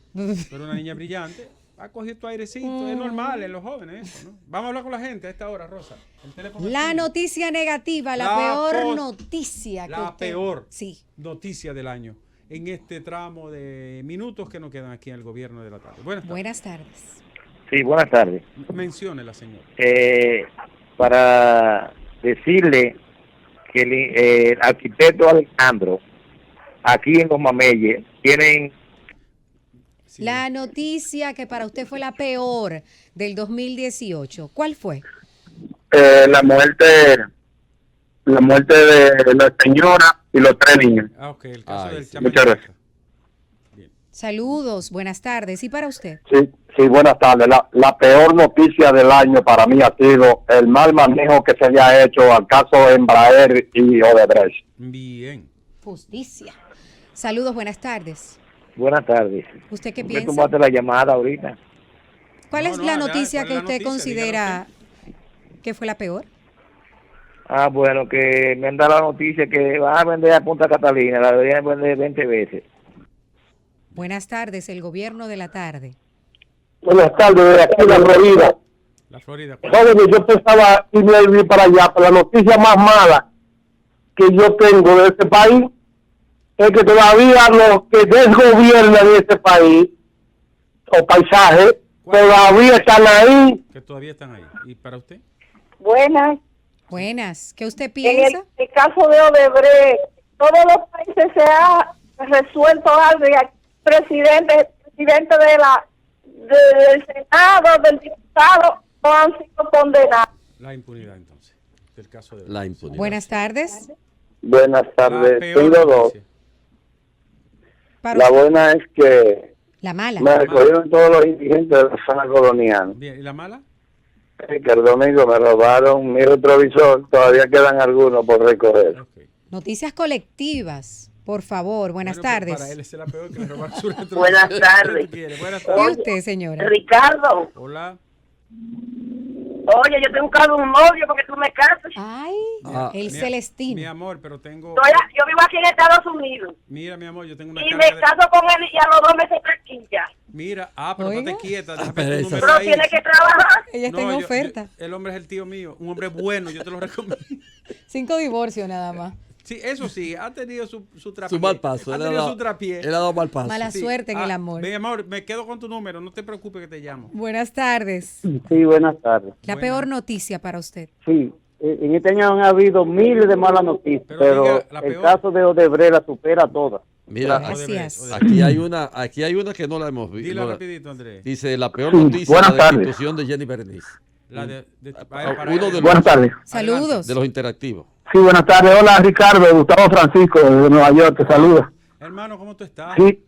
S4: Pero una niña brillante. Ha cogido tu airecito, es normal en los jóvenes eso, ¿no? Vamos a hablar con la gente a esta hora, Rosa. El teléfono
S2: la noticia negativa, la peor noticia.
S4: La peor
S2: sí.
S4: noticia del año en este tramo de minutos que nos quedan aquí en el gobierno de la tarde.
S2: Buenas tardes.
S18: Sí, buenas tardes.
S4: Mencione la señora.
S18: Para decirle que el arquitecto Alejandro, aquí en Los Mameyes, tienen...
S2: Sí. La noticia que para usted fue la peor del 2018, ¿cuál fue?
S18: La muerte de la señora y los 3 niños.
S4: Ok, el caso del chamaco.
S18: Muchas gracias.
S4: Bien.
S2: Saludos, buenas tardes. ¿Y para usted?
S18: Sí, buenas tardes. La peor noticia del año para mí ha sido el mal manejo que se le ha hecho al caso Embraer y Odebrecht.
S4: Bien.
S2: Justicia. Saludos, buenas tardes.
S18: Buenas tardes.
S2: ¿Usted qué
S18: ¿Por
S2: piensa?
S18: qué tomaste la llamada ahorita?
S2: ¿Cuál es la noticia que usted considera que fue la peor?
S18: Bueno, que me han dado la noticia que van a vender a Punta Catalina, la deberían vender 20 veces.
S2: Buenas tardes, el gobierno de la tarde.
S10: Buenas tardes, de aquí de la Florida.
S4: La Florida.
S10: Jóvenes, yo pensaba irme a vivir para allá, pero la noticia más mala que yo tengo de este país es que todavía los que desgobiernan este país, o paisajes, todavía están ahí.
S4: Que todavía están ahí. ¿Y para usted?
S9: Buenas.
S2: Buenas. ¿Qué usted piensa?
S9: En el caso de Odebrecht, todos los países se ha resuelto algo y aquí el presidente del Senado, del diputado, no han sido condenados.
S4: La impunidad, entonces. Del caso de
S3: la impunidad.
S2: Buenas tardes.
S18: Buenas tardes. Tengo dos.
S2: La
S18: buena es que
S2: la mala.
S18: Me recogieron todos los indigentes de la zona colonial.
S4: Bien, ¿y la mala?
S18: Que el domingo me robaron mi retrovisor, todavía quedan algunos por recoger.
S4: Okay.
S2: Noticias colectivas, por favor. Buenas tardes.
S4: Para él es la peor que le robaron su retrovisor.
S9: Buenas tardes.
S4: Buenas tardes.
S2: ¿Y usted, señora?
S9: Ricardo.
S4: Hola.
S9: Oye, yo tengo buscando un novio porque tú me casas.
S2: Ay, el Celestino.
S4: Mi amor, pero tengo...
S9: Yo vivo aquí en Estados Unidos.
S4: Mira, mi amor, yo tengo una
S9: y me caso con él y a los 2 meses está aquí ya.
S4: Mira, pero no te quieta.
S9: Pero tiene que trabajar.
S2: Ella está en oferta.
S4: El hombre es el tío mío, un hombre bueno, yo te lo recomiendo.
S2: 5 divorcios nada más.
S4: Sí, eso sí, ha tenido su trapié.
S3: Su mal paso.
S4: Ha tenido su trapié.
S3: Él ha dado mal paso.
S2: Mala suerte en el amor.
S4: Mi amor, me quedo con tu número, no te preocupes que te llamo.
S2: Buenas tardes.
S18: Sí, buenas tardes.
S2: La peor noticia para usted.
S18: Sí, en este año han habido miles de malas noticias, pero el caso de Odebrecht la supera toda.
S3: Mira,
S2: gracias.
S3: Aquí hay una que no la hemos visto.
S4: Dila rapidito, Andrés.
S3: Dice la peor noticia de la destitución de Jenny Berenice.
S10: Buenas tardes.
S2: Saludos.
S3: De los interactivos.
S10: Sí, buenas tardes. Hola, Ricardo. Gustavo Francisco de Nueva York. Te saluda.
S4: Hermano, ¿cómo tú estás?
S10: Sí.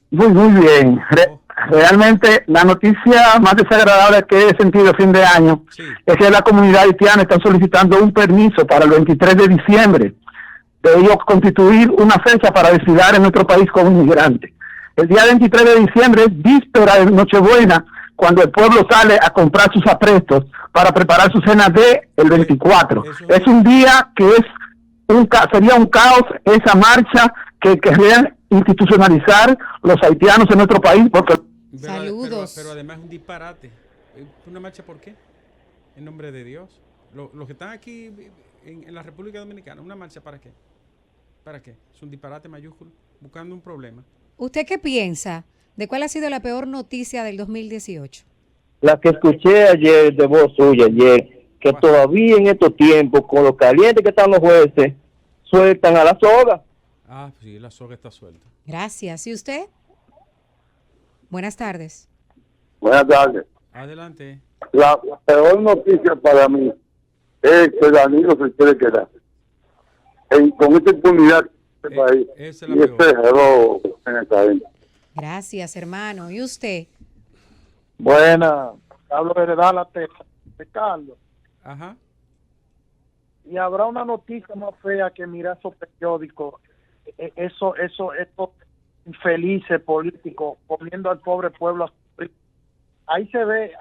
S10: Muy bien.
S16: realmente la noticia más desagradable que he sentido fin de año es que la comunidad haitiana está solicitando un permiso para el 23 de diciembre de ellos constituir una fecha para desfilar en nuestro país como inmigrantes. El día 23 de diciembre es víspera de Nochebuena, cuando el pueblo sale a comprar sus aprestos para preparar su cena de el 24. Es un día que sería un caos esa marcha que querrían institucionalizar los haitianos en nuestro país. Porque
S2: Saludos.
S4: Pero además es un disparate. ¿Una marcha por qué? En nombre de Dios. Los que están aquí en la República Dominicana, ¿una marcha para qué? ¿Para qué? Es un disparate mayúsculo, buscando un problema.
S2: ¿Usted qué piensa? ¿De cuál ha sido la peor noticia del 2018?
S21: La que escuché ayer de voz suya ayer, que todavía en estos tiempos, con lo caliente que están los jueces, sueltan a la soga.
S4: Ah, sí, la soga está suelta.
S2: Gracias. ¿Y usted? Buenas tardes.
S10: Buenas tardes.
S4: Adelante.
S10: La peor noticia para mí es que Danilo se quiere quedar. Con esta impunidad de este país. Y este error en el cadena.
S2: Gracias, hermano. ¿Y usted?
S13: Buena. Hablo de Dallas, de Carlos.
S4: Ajá.
S13: Y habrá una noticia más fea que mirar esos periódicos. Estos infelices políticos poniendo al pobre pueblo a sufrir. Ahí se ve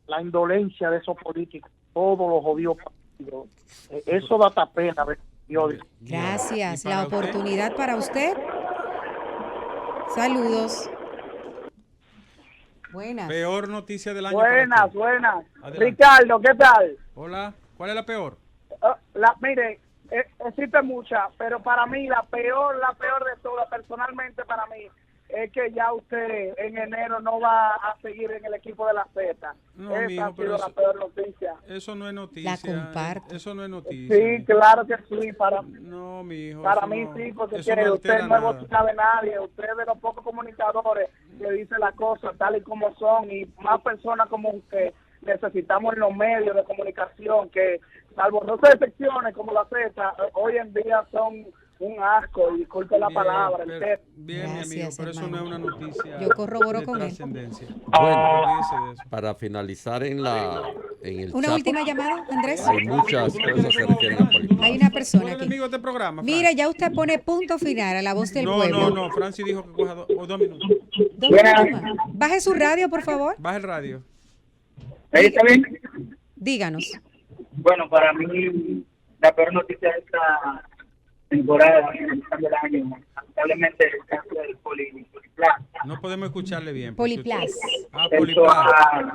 S13: la indolencia de esos políticos, todos los jodidos partidos. Eso da hasta pena ver periódicos.
S2: Gracias. La oportunidad para usted. Saludos. Buenas.
S4: Peor noticia del año.
S7: Buenas. Ricardo, ¿qué tal?
S4: Hola. ¿Cuál es la peor?
S7: Mire, existe muchas, pero para mí la peor de todas, personalmente para mí, es que ya usted en enero no va a seguir en el equipo de la Z.
S4: No,
S7: Esa
S4: mijo,
S7: ha sido la peor noticia.
S4: Eso no es noticia.
S2: La comparto.
S4: Eso no es noticia.
S7: Sí, claro que sí.
S4: No, mijo.
S7: Para mí no, sí, porque usted no es botina de nadie. Usted es de los pocos comunicadores que dice las cosas tal y como son, y más personas como usted necesitamos en los medios de comunicación que, salvo no se excepciones como la Z, hoy en día son un asco, y disculpe la palabra.
S4: Bien, mi amigo, pero eso no es una noticia.
S2: Yo corroboro con él.
S3: Bueno, para finalizar en el
S2: una
S3: chat,
S2: última llamada, Andrés.
S3: hay muchas cosas que se refieren a política.
S2: Hay una persona aquí.
S4: De este programa,
S2: mira, ya usted pone punto final a La Voz del Pueblo.
S4: No, Francis dijo que coja 2 minutos.
S2: 2 minutos más. Baje su radio, por favor.
S4: Baje el radio.
S8: ¿Está bien?
S2: Díganos.
S8: Bueno, para mí la peor noticia de esta temporada, del año, lamentablemente el caso del Poliplas.
S4: No podemos escucharle bien.
S2: Poliplas.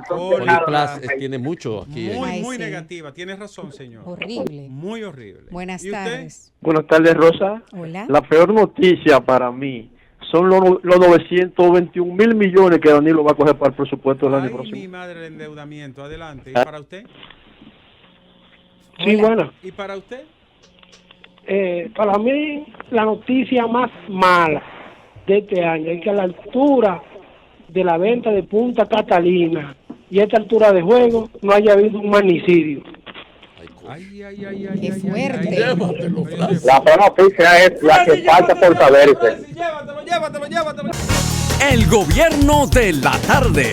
S3: Poliplas tiene mucho aquí.
S4: Muy negativa. Tienes razón, señor.
S2: Horrible.
S4: Muy horrible.
S2: Buenas tardes.
S21: Buenas tardes, Rosa.
S2: Hola.
S21: La peor noticia para mí son los 921 mil millones que Danilo va a coger para el presupuesto del año próximo.
S4: Mi madre, el endeudamiento. Adelante. ¿Y para usted?
S21: Sí, bueno.
S4: ¿Y para usted?
S22: Para mí, la noticia más mala de este año es que a la altura de la venta de Punta Catalina y a esta altura de juego no haya habido un magnicidio.
S2: ¡Qué fuerte!
S18: La peor noticia es la que falta por saberse.
S4: Llévatelo.
S1: El gobierno de la tarde.